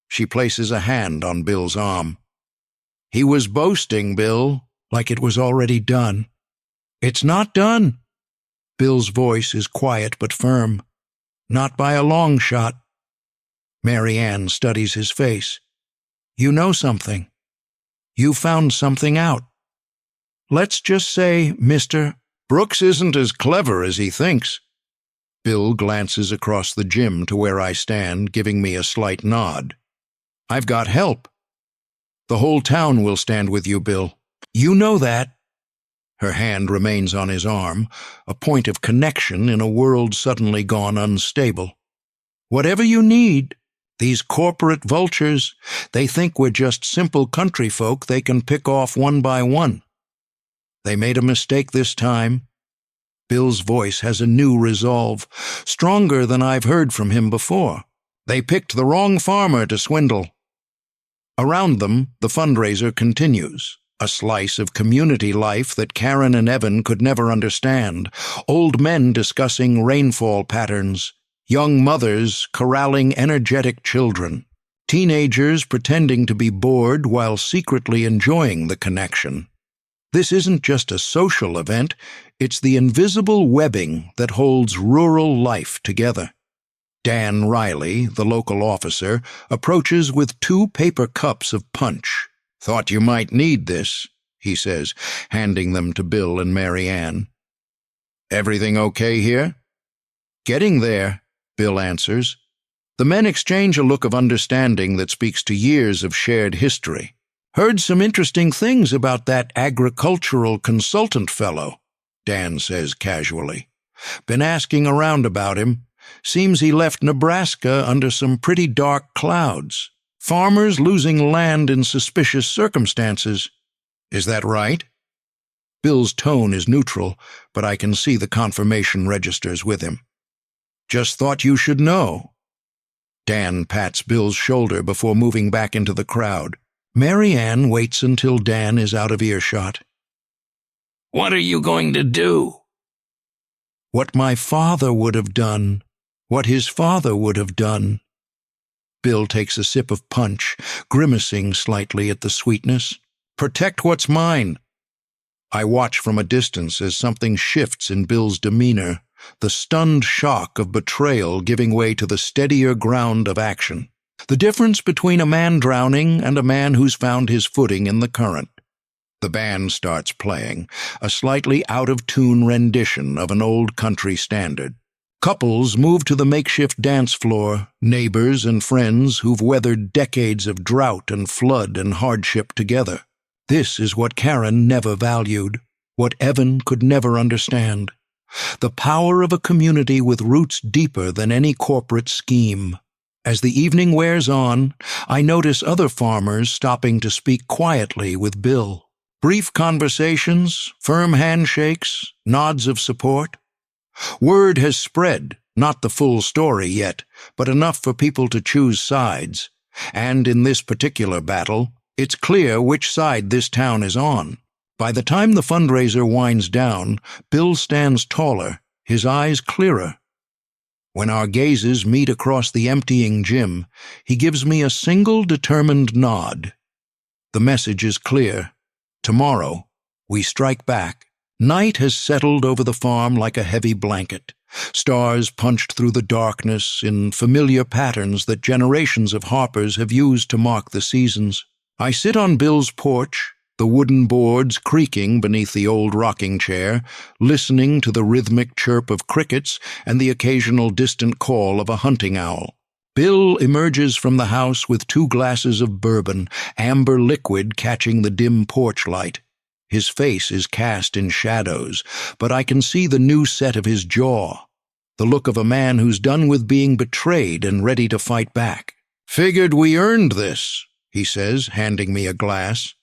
She places a hand on Bill's arm. He was boasting, Bill, like it was already done. It's not done. Bill's voice is quiet but firm. Not by a long shot. Mary Ann studies his face. You know something. You found something out. Let's just say, Mr. Brooks isn't as clever as he thinks. Bill glances across the gym to where I stand, giving me a slight nod. I've got help. The whole town will stand with you, Bill. You know that. Her hand remains on his arm, a point of connection in a world suddenly gone unstable. Whatever you need. These corporate vultures, they think we're just simple country folk they can pick off one by one. They made a mistake this time. Bill's voice has a new resolve, stronger than I've heard from him before. They picked the wrong farmer to swindle. Around them, the fundraiser continues, a slice of community life that Karen and Evan could never understand, old men discussing rainfall patterns, young mothers corralling energetic children, teenagers pretending to be bored while secretly enjoying the connection. This isn't just a social event, it's the invisible webbing that holds rural life together. Dan Riley, the local officer, approaches with 2 paper cups of punch. Thought you might need this, he says, handing them to Bill and Mary Ann. Everything okay here? Getting there, Bill answers. The men exchange a look of understanding that speaks to years of shared history. Heard some interesting things about that agricultural consultant fellow, Dan says casually. Been asking around about him. Seems he left Nebraska under some pretty dark clouds. Farmers losing land in suspicious circumstances. Is that right? Bill's tone is neutral, but I can see the confirmation registers with him. Just thought you should know. Dan pats Bill's shoulder before moving back into the crowd. Mary Ann waits until Dan is out of earshot. What are you going to do? What my father would have done. What his father would have done. Bill takes a sip of punch, grimacing slightly at the sweetness. Protect what's mine. I watch from a distance as something shifts in Bill's demeanor, the stunned shock of betrayal giving way to the steadier ground of action. The difference between a man drowning and a man who's found his footing in the current. The band starts playing, a slightly out-of-tune rendition of an old country standard. Couples move to the makeshift dance floor, neighbors and friends who've weathered decades of drought and flood and hardship together. This is what Karen never valued, what Evan could never understand. The power of a community with roots deeper than any corporate scheme. As the evening wears on, I notice other farmers stopping to speak quietly with Bill. Brief conversations, firm handshakes, nods of support. Word has spread, not the full story yet, but enough for people to choose sides. And in this particular battle, it's clear which side this town is on. By the time the fundraiser winds down, Bill stands taller, his eyes clearer. When our gazes meet across the emptying gym, he gives me a single determined nod. The message is clear. Tomorrow, we strike back. Night has settled over the farm like a heavy blanket. Stars punched through the darkness in familiar patterns that generations of Harpers have used to mark the seasons. I sit on Bill's porch, the wooden boards creaking beneath the old rocking chair, listening to the rhythmic chirp of crickets and the occasional distant call of a hunting owl. Bill emerges from the house with 2 glasses of bourbon, amber liquid catching the dim porch light. His face is cast in shadows, but I can see the new set of his jaw, the look of a man who's done with being betrayed and ready to fight back. Figured we earned this, he says, handing me a glass.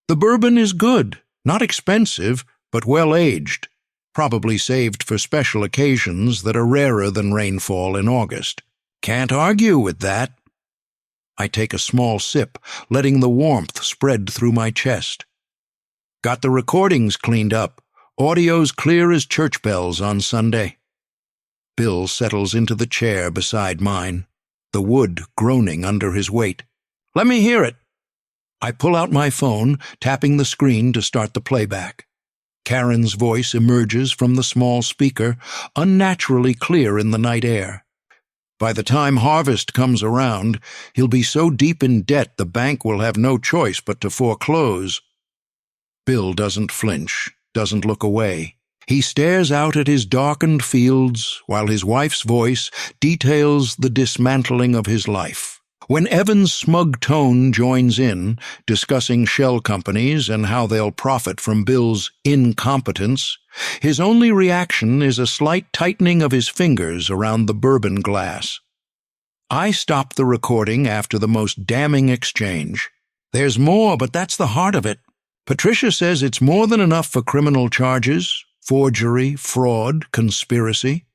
The bourbon is good, not expensive, but well-aged, probably saved for special occasions that are rarer than rainfall in August. Can't argue with that. I take a small sip, letting the warmth spread through my chest. Got the recordings cleaned up, audio's clear as church bells on Sunday. Bill settles into the chair beside mine, the wood groaning under his weight. Let me hear it. I pull out my phone, tapping the screen to start the playback. Karen's voice emerges from the small speaker, unnaturally clear in the night air. By the time harvest comes around, he'll be so deep in debt the bank will have no choice but to foreclose. Bill doesn't flinch, doesn't look away. He stares out at his darkened fields while his wife's voice details the dismantling of his life. When Evan's smug tone joins in, discussing shell companies and how they'll profit from Bill's incompetence, his only reaction is a slight tightening of his fingers around the bourbon glass. I stop the recording after the most damning exchange. There's more, but that's the heart of it. Patricia says it's more than enough for criminal charges, forgery, fraud, conspiracy.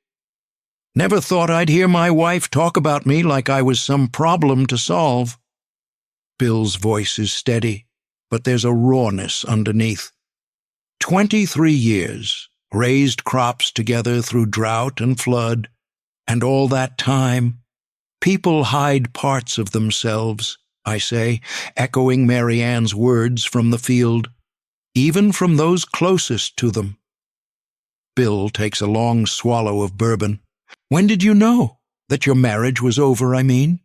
Never thought I'd hear my wife talk about me like I was some problem to solve. Bill's voice is steady, but there's a rawness underneath. 23 years, raised crops together through drought and flood, and all that time, people hide parts of themselves, I say, echoing Mary Ann's words from the field, even from those closest to them. Bill takes a long swallow of bourbon. When did you know? That your marriage was over, I mean?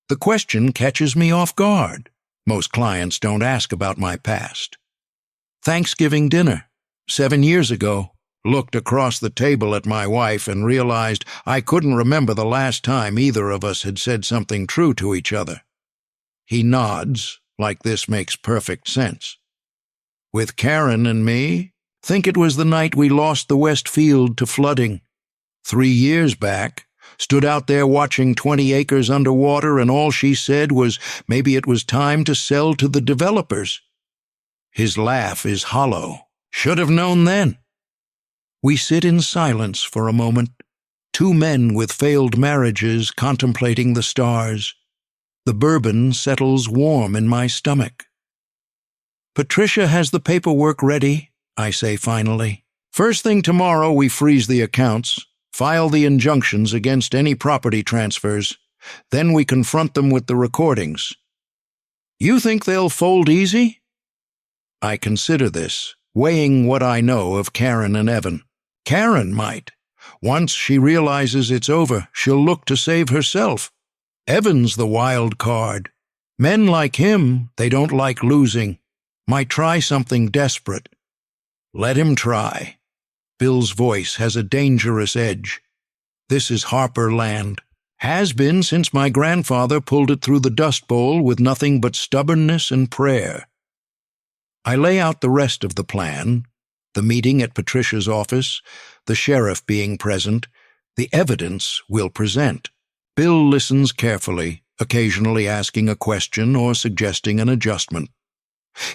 The question catches me off guard. Most clients don't ask about my past. Thanksgiving dinner, 7 years ago. Looked across the table at my wife and realized I couldn't remember the last time either of us had said something true to each other. He nods, like this makes perfect sense. With Karen and me, think it was the night we lost the West Field to flooding. 3 years back, stood out there watching 20 acres underwater, and all she said was maybe it was time to sell to the developers. His laugh is hollow. Should have known then. We sit in silence for a moment, two men with failed marriages contemplating the stars. The bourbon settles warm in my stomach. Patricia has the paperwork ready, I say finally. First thing tomorrow we freeze the accounts, file the injunctions against any property transfers, then we confront them with the recordings. You think they'll fold easy? I consider this, weighing what I know of Karen and Evan. Karen might. Once she realizes it's over, she'll look to save herself. Evan's the wild card. Men like him, they don't like losing. Might try something desperate. Let him try. Bill's voice has a dangerous edge. This is Harper land. Has been since my grandfather pulled it through the Dust Bowl with nothing but stubbornness and prayer. I lay out the rest of the plan, the meeting at Patricia's office, the sheriff being present, the evidence we'll present. Bill listens carefully, occasionally asking a question or suggesting an adjustment.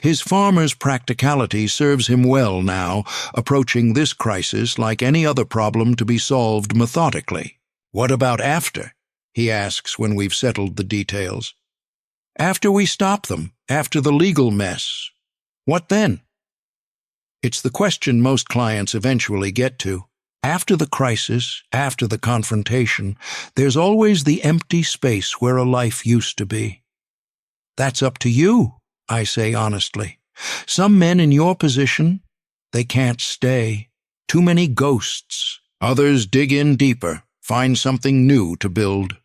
His farmer's practicality serves him well now, approaching this crisis like any other problem to be solved methodically. What about after? He asks when we've settled the details. After we stop them, after the legal mess. What then? It's the question most clients eventually get to. After the crisis, after the confrontation, there's always the empty space where a life used to be. That's up to you, I say honestly. Some men in your position, they can't stay. Too many ghosts. Others dig in deeper, find something new to build.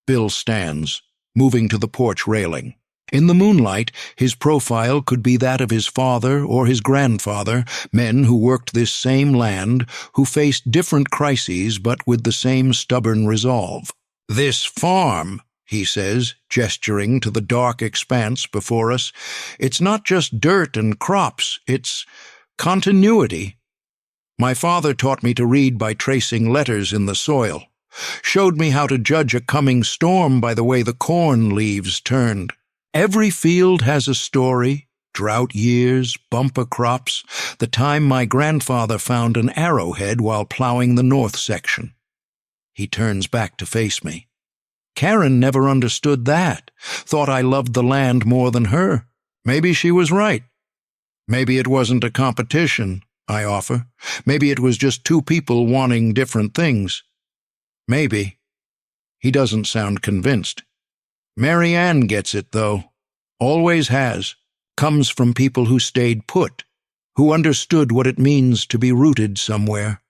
Bill stands, moving to the porch railing. In the moonlight, his profile could be that of his father or his grandfather, men who worked this same land, who faced different crises but with the same stubborn resolve. This farm, he says, gesturing to the dark expanse before us, it's not just dirt and crops, it's continuity. My father taught me to read by tracing letters in the soil. Showed me how to judge a coming storm by the way the corn leaves turned. Every field has a story, drought years, bumper crops, the time my grandfather found an arrowhead while plowing the north section. He turns back to face me. Karen never understood that, thought I loved the land more than her. Maybe she was right. Maybe it wasn't a competition, I offer. Maybe it was just two people wanting different things. Maybe. He doesn't sound convinced. Mary Ann gets it, though. Always has. Comes from people who stayed put, who understood what it means to be rooted somewhere.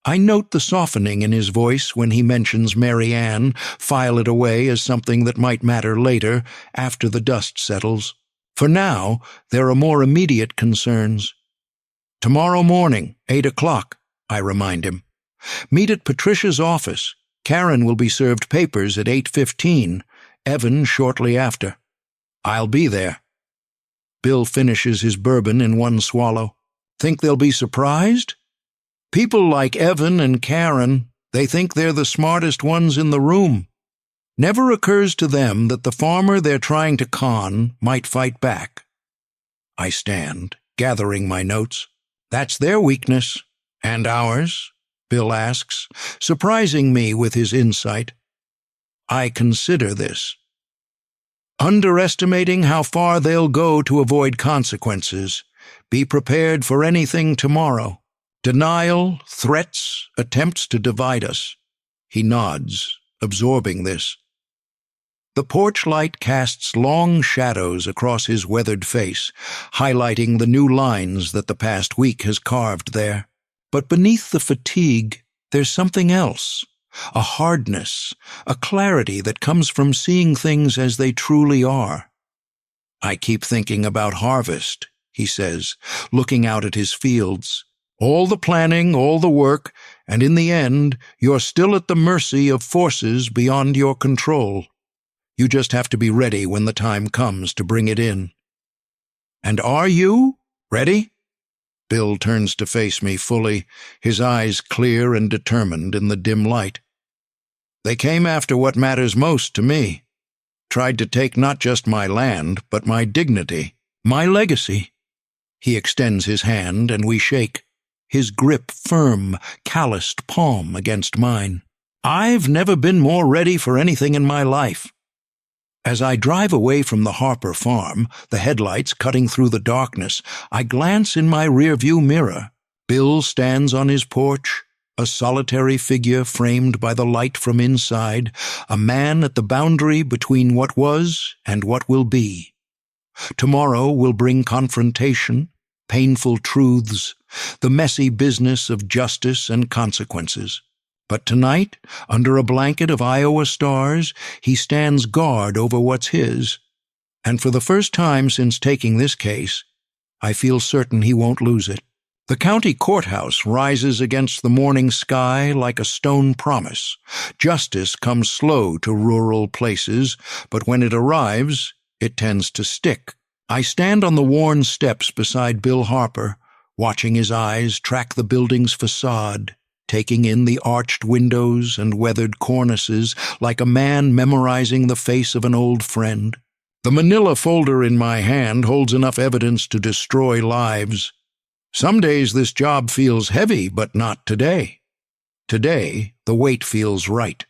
I note the softening in his voice when he mentions Mary Ann, file it away as something that might matter later, after the dust settles. For now, there are more immediate concerns. Tomorrow morning, 8 o'clock, I remind him. Meet at Patricia's office. Karen will be served papers at 8:15, Evan shortly after. I'll be there. Bill finishes his bourbon in one swallow. Think they'll be surprised? People like Evan and Karen, they think they're the smartest ones in the room. Never occurs to them that the farmer they're trying to con might fight back. I stand, gathering my notes. That's their weakness. And ours? Bill asks, surprising me with his insight. I consider this. Underestimating how far they'll go to avoid consequences. Be prepared for anything tomorrow. Denial, threats, attempts to divide us. He nods, absorbing this. The porch light casts long shadows across his weathered face, highlighting the new lines that the past week has carved there. But beneath the fatigue, there's something else. A hardness, a clarity that comes from seeing things as they truly are. I keep thinking about harvest, he says, looking out at his fields. All the planning, all the work, and in the end, you're still at the mercy of forces beyond your control. You just have to be ready when the time comes to bring it in. And are you ready? Bill turns to face me fully, his eyes clear and determined in the dim light. They came after what matters most to me. Tried to take not just my land, but my dignity, my legacy. He extends his hand and we shake, his grip firm, calloused palm against mine. I've never been more ready for anything in my life. As I drive away from the Harper farm, the headlights cutting through the darkness, I glance in my rearview mirror. Bill stands on his porch, a solitary figure framed by the light from inside, a man at the boundary between what was and what will be. Tomorrow will bring confrontation, painful truths, the messy business of justice and consequences. But tonight, under a blanket of Iowa stars, he stands guard over what's his. And for the first time since taking this case, I feel certain he won't lose it. The county courthouse rises against the morning sky like a stone promise. Justice comes slow to rural places, but when it arrives, it tends to stick. I stand on the worn steps beside Bill Harper, watching his eyes track the building's facade, taking in the arched windows and weathered cornices like a man memorizing the face of an old friend. The manila folder in my hand holds enough evidence to destroy lives. Some days this job feels heavy, but not today. Today, the weight feels right.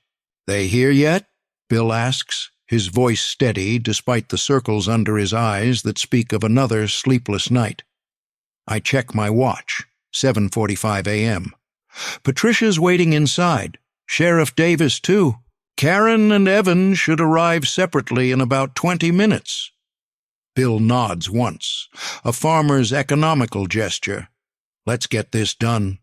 They here yet? Bill asks, his voice steady despite the circles under his eyes that speak of another sleepless night. I check my watch, 7:45 a.m. Patricia's waiting inside. Sheriff Davis, too. Karen and Evan should arrive separately in about 20 minutes. Bill nods once, a farmer's economical gesture. Let's get this done.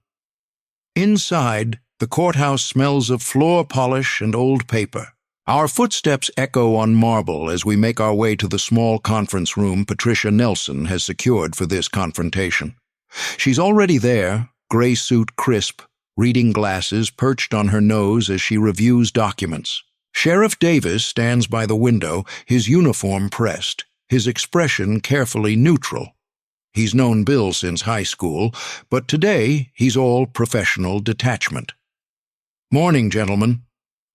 Inside, the courthouse smells of floor polish and old paper. Our footsteps echo on marble as we make our way to the small conference room Patricia Nelson has secured for this confrontation. She's already there, gray suit crisp, reading glasses perched on her nose as she reviews documents. Sheriff Davis stands by the window, his uniform pressed, his expression carefully neutral. He's known Bill since high school, but today he's all professional detachment. Morning, gentlemen.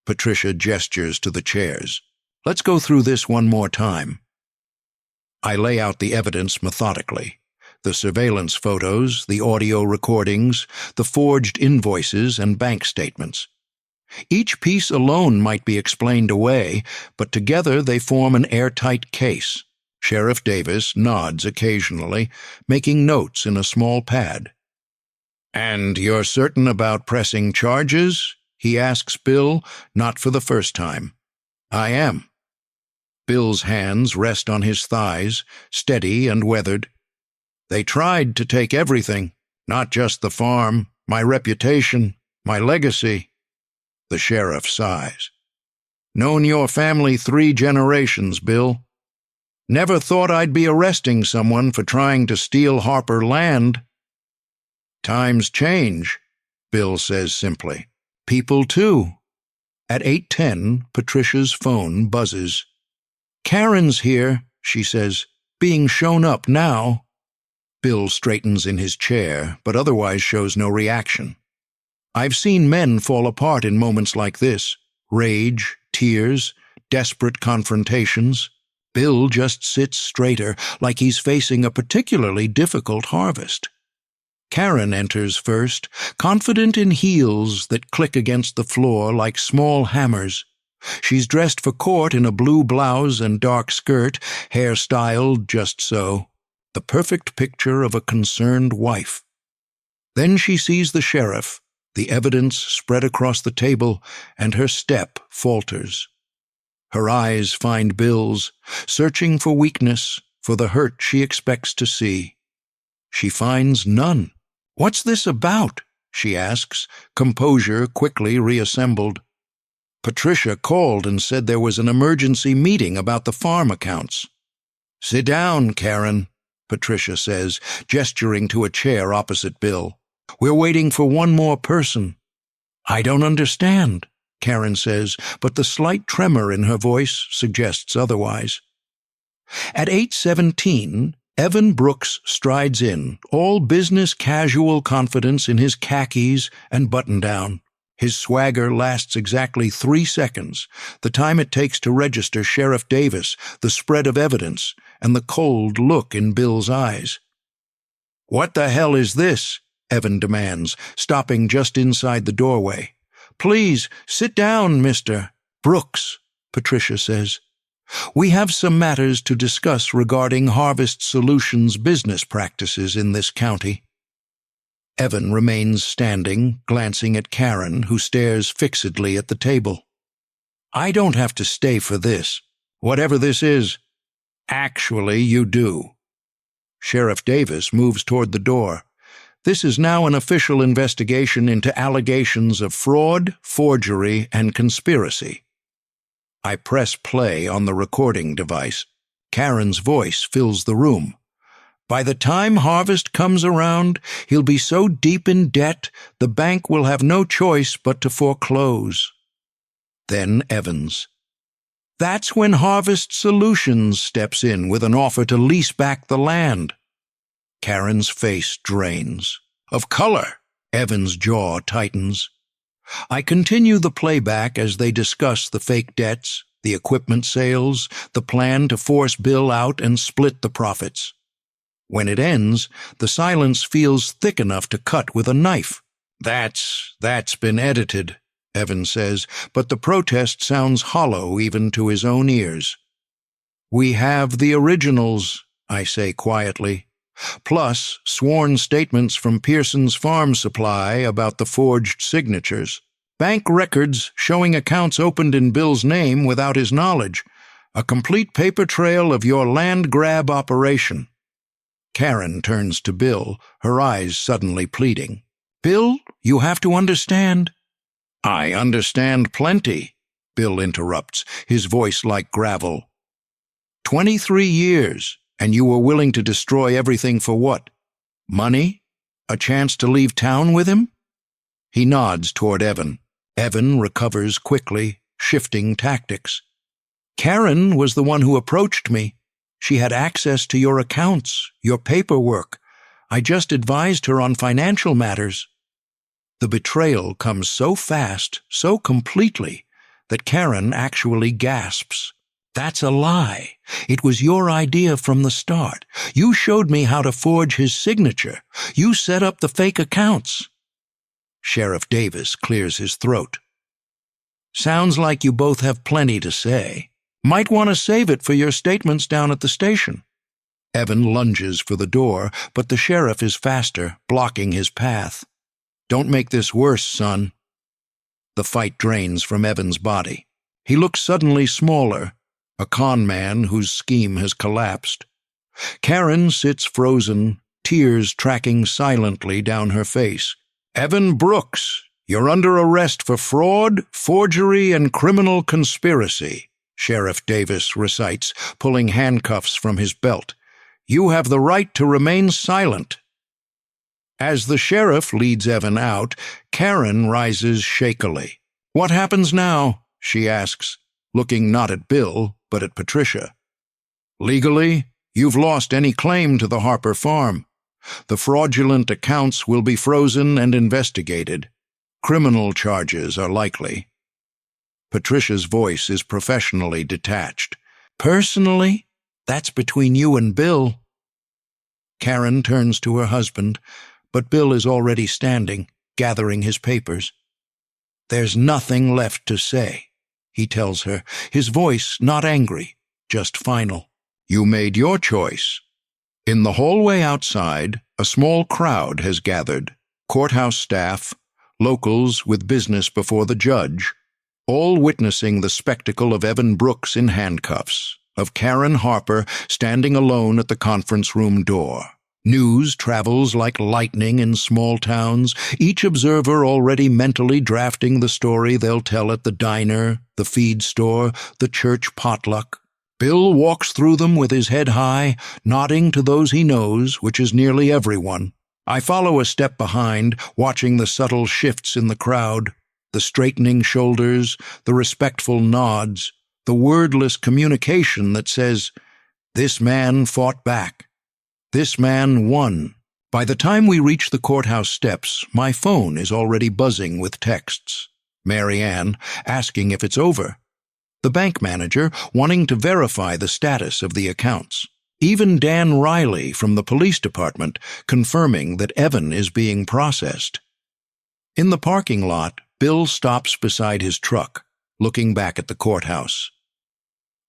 Patricia gestures to the chairs. Let's go through this one more time. I lay out the evidence methodically. The surveillance photos, the audio recordings, the forged invoices and bank statements. Each piece alone might be explained away, but together they form an airtight case. Sheriff Davis nods occasionally, making notes in a small pad. "And you're certain about pressing charges?" he asks Bill, not for the first time. "I am." Bill's hands rest on his thighs, steady and weathered. "They tried to take everything, not just the farm, my reputation, my legacy." The sheriff sighs. "Known your family 3 generations, Bill. Never thought I'd be arresting someone for trying to steal Harper land." "Times change," Bill says simply. "People too." At 8:10, Patricia's phone buzzes. "Karen's here," she says, "being shown up now." Bill straightens in his chair, but otherwise shows no reaction. I've seen men fall apart in moments like this. Rage, tears, desperate confrontations. Bill just sits straighter, like he's facing a particularly difficult harvest. Karen enters first, confident in heels that click against the floor like small hammers. She's dressed for court in a blue blouse and dark skirt, hair styled just so. The perfect picture of a concerned wife. Then she sees the sheriff, the evidence spread across the table, and her step falters. Her eyes find Bill's, searching for weakness, for the hurt she expects to see. She finds none. "What's this about?" she asks, composure quickly reassembled. "Patricia called and said there was an emergency meeting about the farm accounts." "Sit down, Karen," Patricia says, gesturing to a chair opposite Bill. "We're waiting for one more person." "I don't understand," Karen says, but the slight tremor in her voice suggests otherwise. At 8:17, Evan Brooks strides in, all business casual confidence in his khakis and button-down. His swagger lasts exactly 3 seconds, the time it takes to register Sheriff Davis, the spread of evidence, and the cold look in Bill's eyes. "What the hell is this?" Evan demands, stopping just inside the doorway. "Please, sit down, Mr. Brooks," Patricia says. "We have some matters to discuss regarding Harvest Solutions business practices in this county." Evan remains standing, glancing at Karen, who stares fixedly at the table. "I don't have to stay for this, whatever this is." "Actually, you do." Sheriff Davis moves toward the door. "This is now an official investigation into allegations of fraud, forgery, and conspiracy." I press play on the recording device. Karen's voice fills the room. "By the time harvest comes around, he'll be so deep in debt, the bank will have no choice but to foreclose." Then Evans. "That's when Harvest Solutions steps in with an offer to lease back the land." Karen's face drains. "Of color." Evans' jaw tightens. I continue the playback as they discuss the fake debts, the equipment sales, the plan to force Bill out and split the profits. When it ends, the silence feels thick enough to cut with a knife. That's been edited," Evans says, but the protest sounds hollow even to his own ears. "We have the originals," I say quietly, "plus sworn statements from Pearson's Farm Supply about the forged signatures. Bank records showing accounts opened in Bill's name without his knowledge. A complete paper trail of your land grab operation." Karen turns to Bill, her eyes suddenly pleading. "Bill, you have to understand." "I understand plenty," Bill interrupts, his voice like gravel. 23 years, and you were willing to destroy everything for what? Money? A chance to leave town with him?" He nods toward Evan. Evan recovers quickly, shifting tactics. "Karen was the one who approached me. She had access to your accounts, your paperwork. I just advised her on financial matters." The betrayal comes so fast, so completely, that Karen actually gasps. That's a lie. It was your idea from the start. You showed me how to forge his signature. You set up the fake accounts. Sheriff Davis clears his throat. Sounds like you both have plenty to say. Might want to save it for your statements down at the station. Evan lunges for the door, but the sheriff is faster, blocking his path. Don't make this worse, son. The fight drains from Evan's body. He looks suddenly smaller, a con man whose scheme has collapsed. Karen sits frozen, tears tracking silently down her face. Evan Brooks, you're under arrest for fraud, forgery, and criminal conspiracy, Sheriff Davis recites, pulling handcuffs from his belt. You have the right to remain silent. As the sheriff leads Evan out, Karen rises shakily. What happens now? She asks, looking not at Bill, but at Patricia. Legally, you've lost any claim to the Harper farm. The fraudulent accounts will be frozen and investigated. Criminal charges are likely. Patricia's voice is professionally detached. Personally, that's between you and Bill. Karen turns to her husband, but Bill is already standing, gathering his papers. There's nothing left to say, he tells her, his voice not angry, just final. You made your choice. In the hallway outside, a small crowd has gathered, courthouse staff, locals with business before the judge, all witnessing the spectacle of Evan Brooks in handcuffs, of Karen Harper standing alone at the conference room door. News travels like lightning in small towns, each observer already mentally drafting the story they'll tell at the diner, the feed store, the church potluck. Bill walks through them with his head high, nodding to those he knows, which is nearly everyone. I follow a step behind, watching the subtle shifts in the crowd, the straightening shoulders, the respectful nods, the wordless communication that says, "This man fought back. This man won." By the time we reach the courthouse steps, my phone is already buzzing with texts. Mary Ann asking if it's over. The bank manager wanting to verify the status of the accounts. Even Dan Riley from the police department confirming that Evan is being processed. In the parking lot, Bill stops beside his truck, looking back at the courthouse.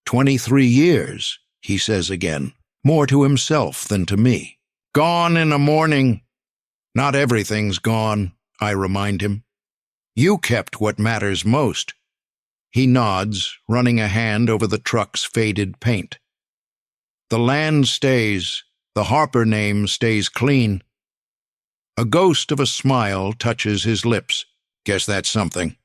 23 years, he says again, more to himself than to me. Gone in a morning. Not everything's gone, I remind him. You kept what matters most. He nods, running a hand over the truck's faded paint. The land stays, the Harper name stays clean. A ghost of a smile touches his lips. Guess that's something.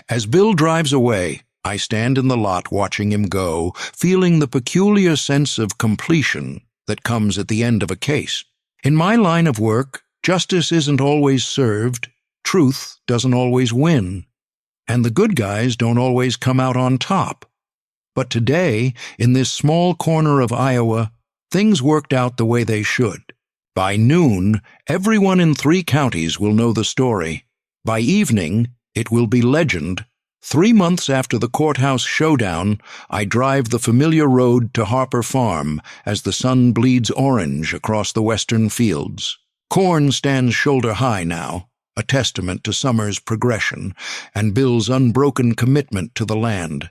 As Bill drives away, I stand in the lot watching him go, feeling the peculiar sense of completion that comes at the end of a case. In my line of work, justice isn't always served, truth doesn't always win, and the good guys don't always come out on top. But today, in this small corner of Iowa, things worked out the way they should. By noon, everyone in 3 counties will know the story. By evening, it will be legend. 3 months after the courthouse showdown, I drive the familiar road to Harper Farm as the sun bleeds orange across the western fields. Corn stands shoulder high now, a testament to summer's progression and Bill's unbroken commitment to the land.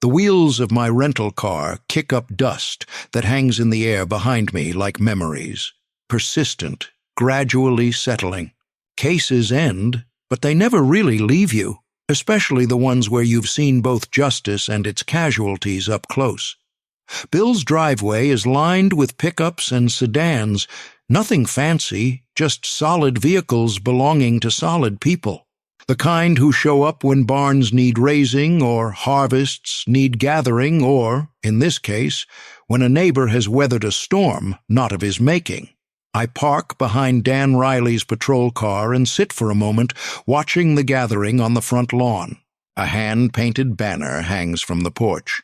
The wheels of my rental car kick up dust that hangs in the air behind me like memories, persistent, gradually settling. Cases end, but they never really leave you, especially the ones where you've seen both justice and its casualties up close. Bill's driveway is lined with pickups and sedans, nothing fancy, just solid vehicles belonging to solid people. The kind who show up when barns need raising or harvests need gathering or, in this case, when a neighbor has weathered a storm not of his making. I park behind Dan Riley's patrol car and sit for a moment watching the gathering on the front lawn. A hand-painted banner hangs from the porch.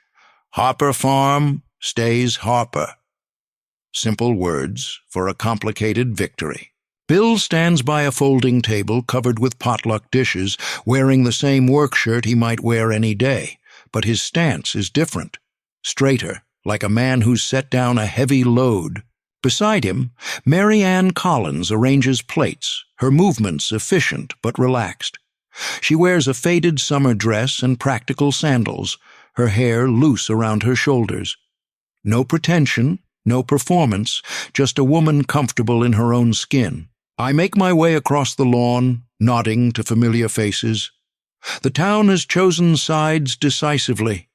Harper Farm stays Harper. Simple words for a complicated victory. Bill stands by a folding table covered with potluck dishes, wearing the same work shirt he might wear any day, but his stance is different, straighter, like a man who's set down a heavy load. Beside him, Mary Ann Collins arranges plates, her movements efficient but relaxed. She wears a faded summer dress and practical sandals, her hair loose around her shoulders. No pretension, no performance, just a woman comfortable in her own skin. I make my way across the lawn, nodding to familiar faces. The town has chosen sides decisively.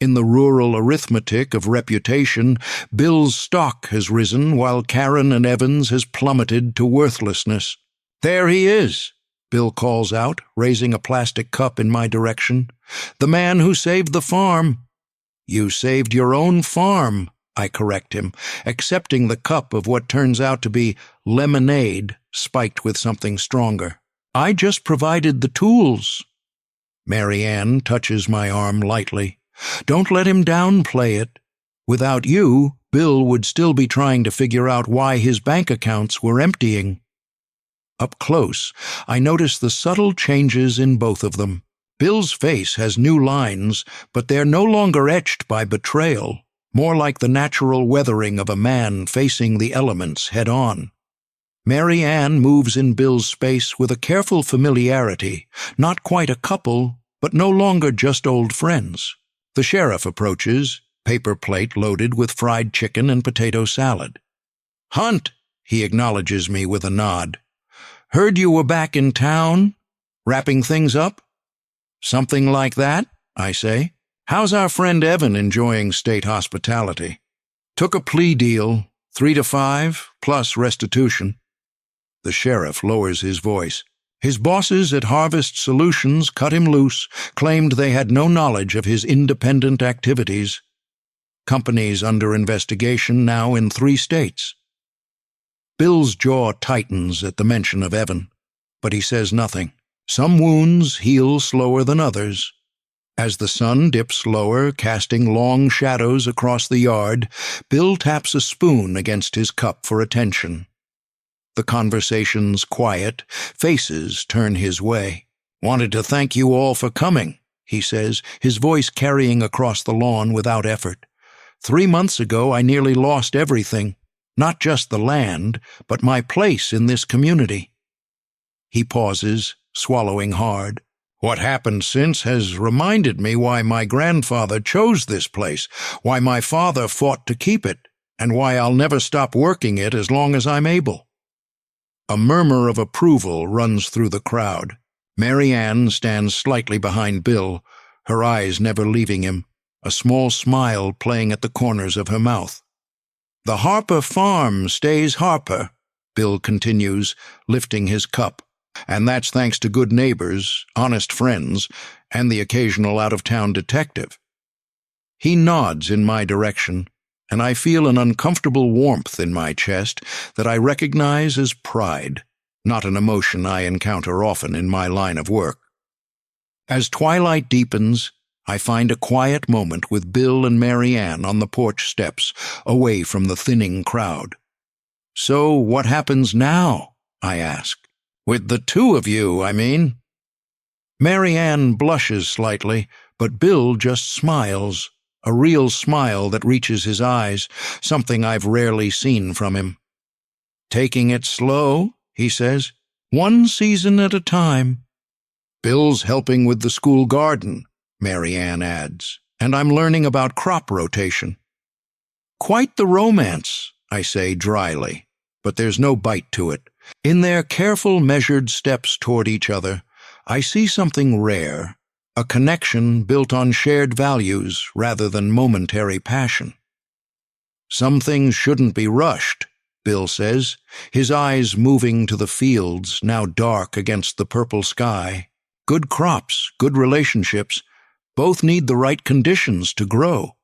In the rural arithmetic of reputation, Bill's stock has risen while Karen and Evans has plummeted to worthlessness. "There he is," Bill calls out, raising a plastic cup in my direction. "The man who saved the farm." "You saved your own farm," I correct him, accepting the cup of what turns out to be lemonade spiked with something stronger. "I just provided the tools." Mary Ann touches my arm lightly. "Don't let him downplay it. Without you, Bill would still be trying to figure out why his bank accounts were emptying." Up close, I notice the subtle changes in both of them. Bill's face has new lines, but they're no longer etched by betrayal, more like the natural weathering of a man facing the elements head-on. Mary Ann moves in Bill's space with a careful familiarity, not quite a couple, but no longer just old friends. The sheriff approaches, paper plate loaded with fried chicken and potato salad. "Hunt," he acknowledges me with a nod. "Heard you were back in town? Wrapping things up?" "Something like that," I say. "How's our friend Evan enjoying state hospitality?" "Took a plea deal, 3 to 5, plus restitution." The sheriff lowers his voice. His bosses at Harvest Solutions cut him loose, claimed they had no knowledge of his independent activities. Companies under investigation now in 3 states. Bill's jaw tightens at the mention of Evan, but he says nothing. Some wounds heal slower than others. As the sun dips lower, casting long shadows across the yard, Bill taps a spoon against his cup for attention. The conversation's quiet, faces turn his way. "Wanted to thank you all for coming," he says, his voice carrying across the lawn without effort. 3 months ago I nearly lost everything, not just the land, but my place in this community. He pauses, swallowing hard. "What happened since has reminded me why my grandfather chose this place, why my father fought to keep it, and why I'll never stop working it as long as I'm able." A murmur of approval runs through the crowd. Mary Ann stands slightly behind Bill, her eyes never leaving him, a small smile playing at the corners of her mouth. "The Harper farm stays Harper," Bill continues, lifting his cup. "And that's thanks to good neighbors, honest friends, and the occasional out-of-town detective." He nods in my direction, and I feel an uncomfortable warmth in my chest that I recognize as pride, not an emotion I encounter often in my line of work. As twilight deepens, I find a quiet moment with Bill and Mary Ann on the porch steps, away from the thinning crowd. "So what happens now?" I ask. "With the 2 of you, I mean." Mary Ann blushes slightly, but Bill just smiles, a real smile that reaches his eyes, something I've rarely seen from him. "Taking it slow," he says, "1 season at a time." "Bill's helping with the school garden," Mary Ann adds, "and I'm learning about crop rotation." "Quite the romance," I say dryly, but there's no bite to it. In their careful, measured steps toward each other, I see something rare, a connection built on shared values rather than momentary passion. "Some things shouldn't be rushed," Bill says, his eyes moving to the fields, now dark against the purple sky. "Good crops, good relationships, both need the right conditions to grow."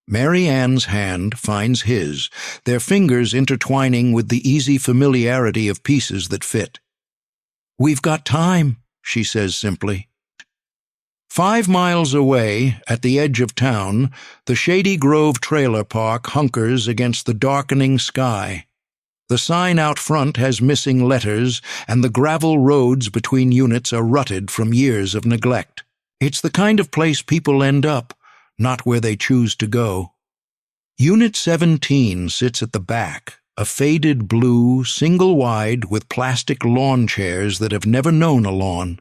Mary Ann's hand finds his, their fingers intertwining with the easy familiarity of pieces that fit. "We've got time," she says simply. 5 miles away, at the edge of town, the Shady Grove Trailer Park hunkers against the darkening sky. The sign out front has missing letters, and the gravel roads between units are rutted from years of neglect. It's the kind of place people end up, not where they choose to go. Unit 17 sits at the back, a faded blue, single-wide with plastic lawn chairs that have never known a lawn.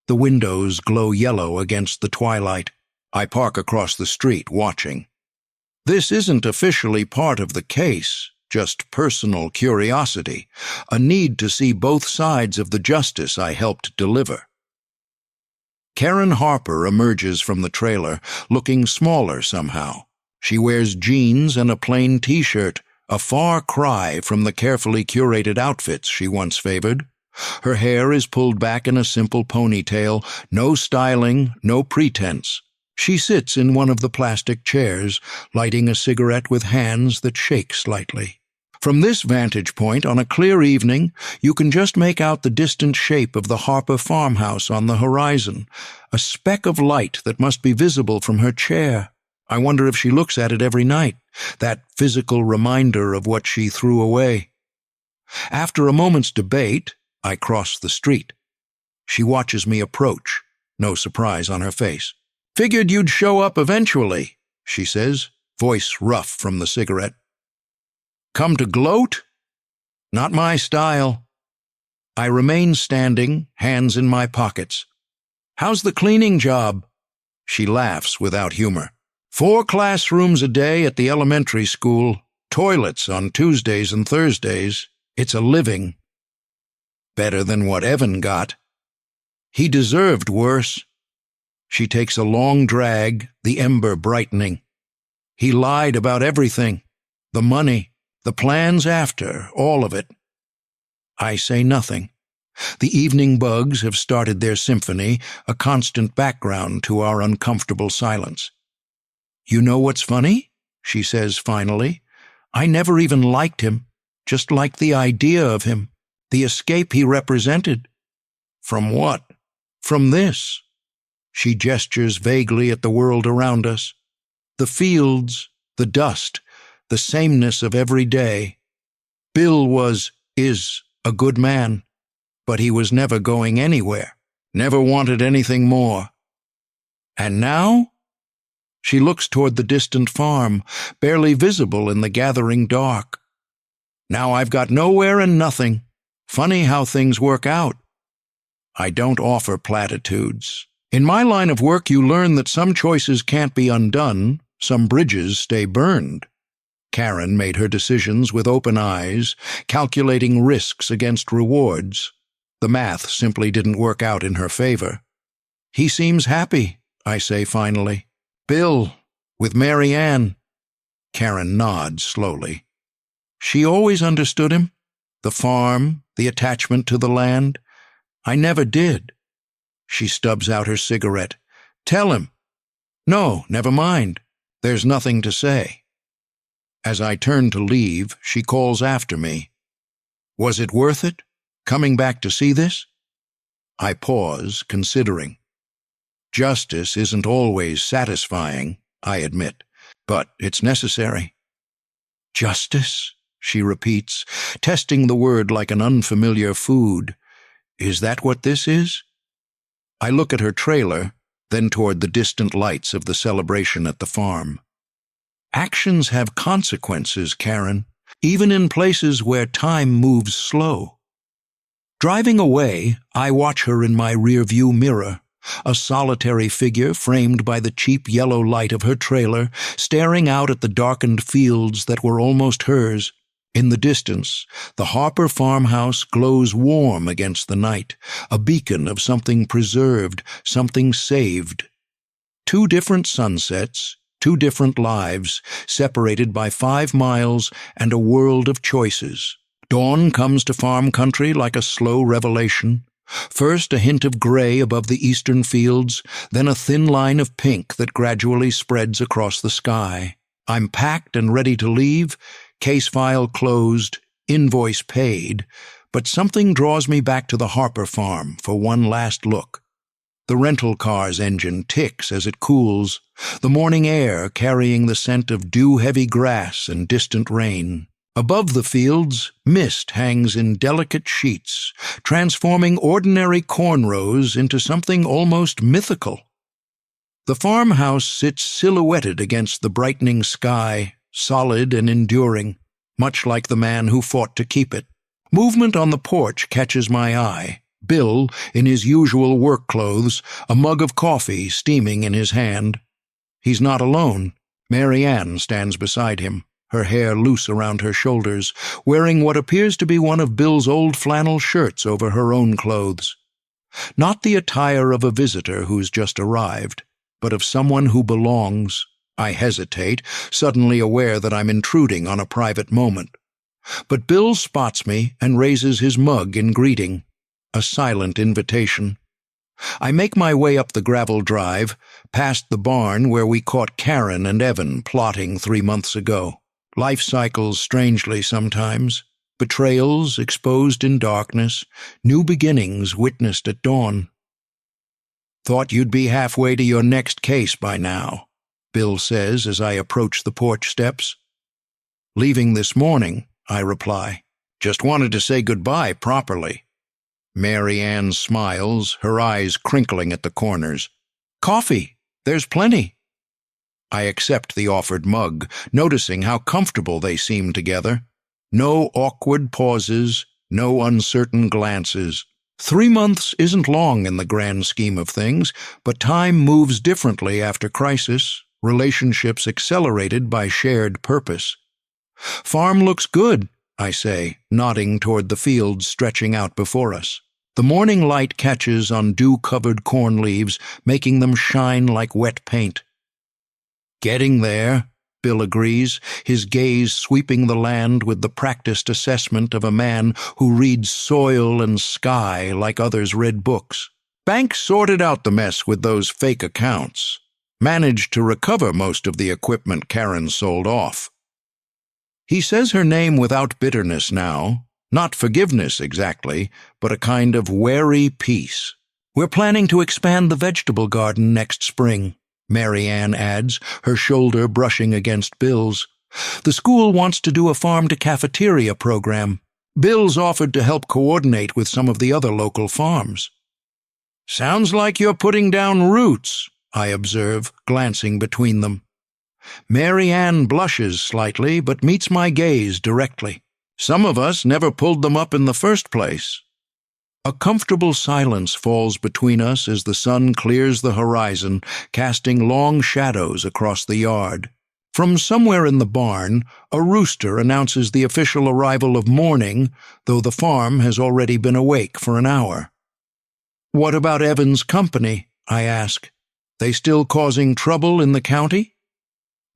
The windows glow yellow against the twilight. I park across the street, watching. This isn't officially part of the case, just personal curiosity, a need to see both sides of the justice I helped deliver. Karen Harper emerges from the trailer, looking smaller somehow. She wears jeans and a plain t-shirt, a far cry from the carefully curated outfits she once favored. Her hair is pulled back in a simple ponytail, no styling, no pretense. She sits in one of the plastic chairs, lighting a cigarette with hands that shake slightly. From this vantage point, on a clear evening, you can just make out the distant shape of the Harper farmhouse on the horizon, a speck of light that must be visible from her chair. I wonder if she looks at it every night, that physical reminder of what she threw away. After a moment's debate, I cross the street. She watches me approach, no surprise on her face. "Figured you'd show up eventually," she says, voice rough from the cigarette. "Come to gloat? Not my style." I remain standing, hands in my pockets. "How's the cleaning job?" She laughs without humor. 4 classrooms a day at the elementary school, toilets on Tuesdays and Thursdays. It's a living. Better than what Evan got. He deserved worse. She takes a long drag, the ember brightening. He lied about everything. The money, the plans after, all of it. I say nothing. The evening bugs have started their symphony, a constant background to our uncomfortable silence. "You know what's funny?" she says finally. "I never even liked him, just liked the idea of him, the escape he represented." "From what?" "From this." She gestures vaguely at the world around us. The fields, the dust, the sameness of every day. Bill is a good man, but he was never going anywhere, never wanted anything more. And now? She looks toward the distant farm, barely visible in the gathering dark. Now I've got nowhere and nothing. Funny how things work out. I don't offer platitudes. In my line of work, you learn that some choices can't be undone, some bridges stay burned. Karen made her decisions with open eyes, calculating risks against rewards. The math simply didn't work out in her favor. "He seems happy," I say finally. "Bill, with Mary Ann." Karen nods slowly. "She always understood him? The farm, the attachment to the land? I never did." She stubs out her cigarette. "Tell him." "No, never mind. There's nothing to say." As I turn to leave, she calls after me. "Was it worth it, coming back to see this?" I pause, considering. Justice isn't always satisfying, I admit, but it's necessary. "Justice?" she repeats, testing the word like an unfamiliar food. "Is that what this is?" I look at her trailer, then toward the distant lights of the celebration at the farm. Actions have consequences, Karen, even in places where time moves slow. Driving away, I watch her in my rearview mirror, a solitary figure framed by the cheap yellow light of her trailer, staring out at the darkened fields that were almost hers. In the distance, the Harper farmhouse glows warm against the night, a beacon of something preserved, something saved. 2 different sunsets, 2 different lives, separated by 5 miles and a world of choices. Dawn comes to farm country like a slow revelation. First a hint of gray above the eastern fields, then a thin line of pink that gradually spreads across the sky. I'm packed and ready to leave, case file closed, invoice paid, but something draws me back to the Harper farm for one last look. The rental car's engine ticks as it cools, the morning air carrying the scent of dew-heavy grass and distant rain. Above the fields, mist hangs in delicate sheets, transforming ordinary corn rows into something almost mythical. The farmhouse sits silhouetted against the brightening sky, solid and enduring, much like the man who fought to keep it. Movement on the porch catches my eye. Bill, in his usual work clothes, a mug of coffee steaming in his hand. He's not alone. Mary Ann stands beside him, her hair loose around her shoulders, wearing what appears to be one of Bill's old flannel shirts over her own clothes. Not the attire of a visitor who's just arrived, but of someone who belongs. I hesitate, suddenly aware that I'm intruding on a private moment. But Bill spots me and raises his mug in greeting, a silent invitation. I make my way up the gravel drive, past the barn where we caught Karen and Evan plotting 3 months ago. Life cycles strangely sometimes. Betrayals exposed in darkness, new beginnings witnessed at dawn. "Thought you'd be halfway to your next case by now," Bill says as I approach the porch steps. "Leaving this morning," I reply. "Just wanted to say goodbye properly." Mary Ann smiles, her eyes crinkling at the corners. "Coffee, there's plenty." I accept the offered mug, noticing how comfortable they seem together. No awkward pauses, no uncertain glances. 3 months isn't long in the grand scheme of things, but time moves differently after crisis, relationships accelerated by shared purpose. "Farm looks good," I say, nodding toward the fields stretching out before us. The morning light catches on dew-covered corn leaves, making them shine like wet paint. "Getting there," Bill agrees, his gaze sweeping the land with the practiced assessment of a man who reads soil and sky like others read books. "Bank sorted out the mess with those fake accounts. Managed to recover most of the equipment Karen sold off." He says her name without bitterness now. Not forgiveness exactly, but a kind of wary peace. "We're planning to expand the vegetable garden next spring," Mary Ann adds, her shoulder brushing against Bill's. "The school wants to do a farm-to-cafeteria program. Bill's offered to help coordinate with some of the other local farms." "Sounds like you're putting down roots," I observe, glancing between them. Mary Ann blushes slightly, but meets my gaze directly. "Some of us never pulled them up in the first place." A comfortable silence falls between us as the sun clears the horizon, casting long shadows across the yard. From somewhere in the barn, a rooster announces the official arrival of morning, though the farm has already been awake for an hour. "What about Evan's company?" I ask. "They still causing trouble in the county?"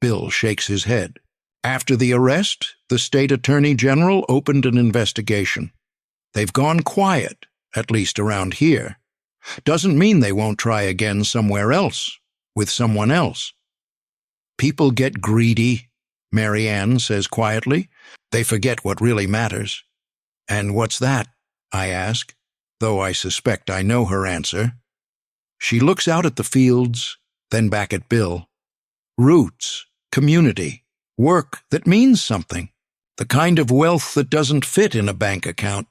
Bill shakes his head. "After the arrest, the state attorney general opened an investigation. They've gone quiet, at least around here. Doesn't mean they won't try again somewhere else, with someone else." "People get greedy," Mary Ann says quietly. "They forget what really matters." "And what's that?" I ask, though I suspect I know her answer. She looks out at the fields, then back at Bill. "Roots, community, work that means something, the kind of wealth that doesn't fit in a bank account."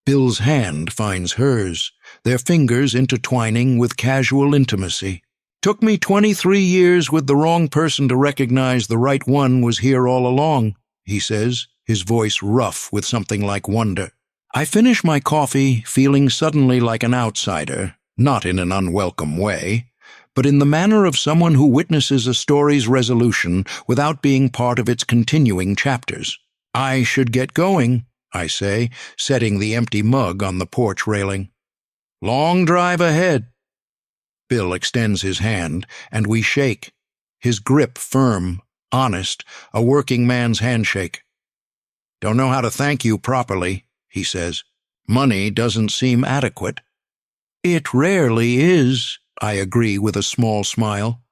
Bill's hand finds hers, their fingers intertwining with casual intimacy. "Took me 23 years with the wrong person to recognize the right one was here all along," he says, his voice rough with something like wonder. I finish my coffee, feeling suddenly like an outsider, not in an unwelcome way, but in the manner of someone who witnesses a story's resolution without being part of its continuing chapters. "I should get going," I say, setting the empty mug on the porch railing. "Long drive ahead." Bill extends his hand, and we shake, his grip firm, honest, a working man's handshake. "Don't know how to thank you properly," he says. "Money doesn't seem adequate." "It rarely is," I agree with a small smile,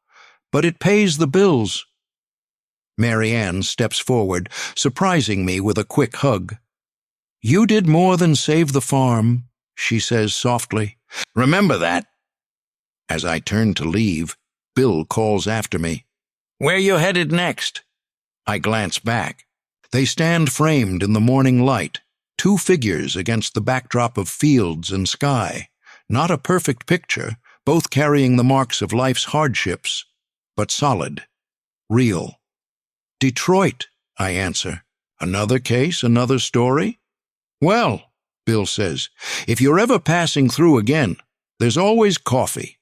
"but it pays the bills." Mary Ann steps forward, surprising me with a quick hug. "You did more than save the farm," she says softly. "Remember that." As I turn to leave, Bill calls after me. "Where you headed next?" I glance back. They stand framed in the morning light, two figures against the backdrop of fields and sky. Not a perfect picture, both carrying the marks of life's hardships, but solid, real. Detroit, I answer. Another case, another story? Well, Bill says, if you're ever passing through again, there's always coffee.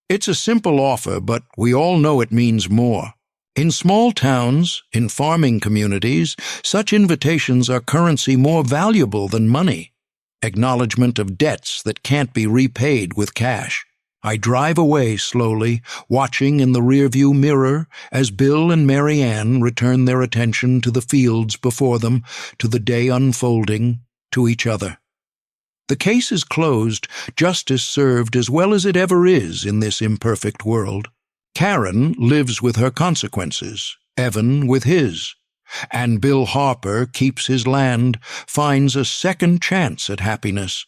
It's a simple offer, but we all know it means more. In small towns, in farming communities, such invitations are currency more valuable than money. Acknowledgement of debts that can't be repaid with cash. I drive away slowly, watching in the rearview mirror as Bill and Mary Ann return their attention to the fields before them, to the day unfolding, to each other. The case is closed, justice served as well as it ever is in this imperfect world. Karen lives with her consequences, Evan with his, and Bill Harper keeps his land, finds a second chance at happiness.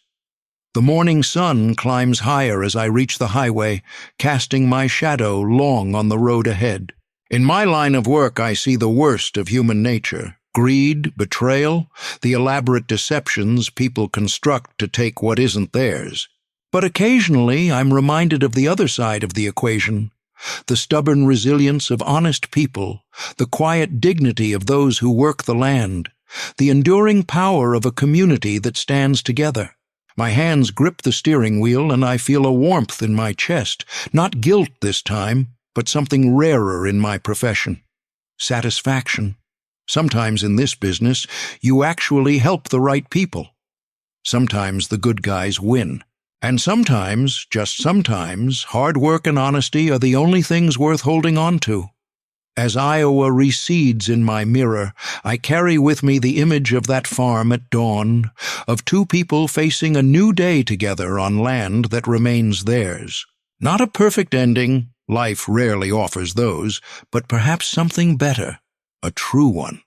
The morning sun climbs higher as I reach the highway, casting my shadow long on the road ahead. In my line of work, I see the worst of human nature. Greed, betrayal, the elaborate deceptions people construct to take what isn't theirs. But occasionally I'm reminded of the other side of the equation. The stubborn resilience of honest people, the quiet dignity of those who work the land, the enduring power of a community that stands together. My hands grip the steering wheel and I feel a warmth in my chest, not guilt this time, but something rarer in my profession. Satisfaction. Sometimes in this business, you actually help the right people. Sometimes the good guys win. And sometimes, just sometimes, hard work and honesty are the only things worth holding on to. As Iowa recedes in my mirror, I carry with me the image of that farm at dawn, of two people facing a new day together on land that remains theirs. Not a perfect ending, life rarely offers those, but perhaps something better, a true one.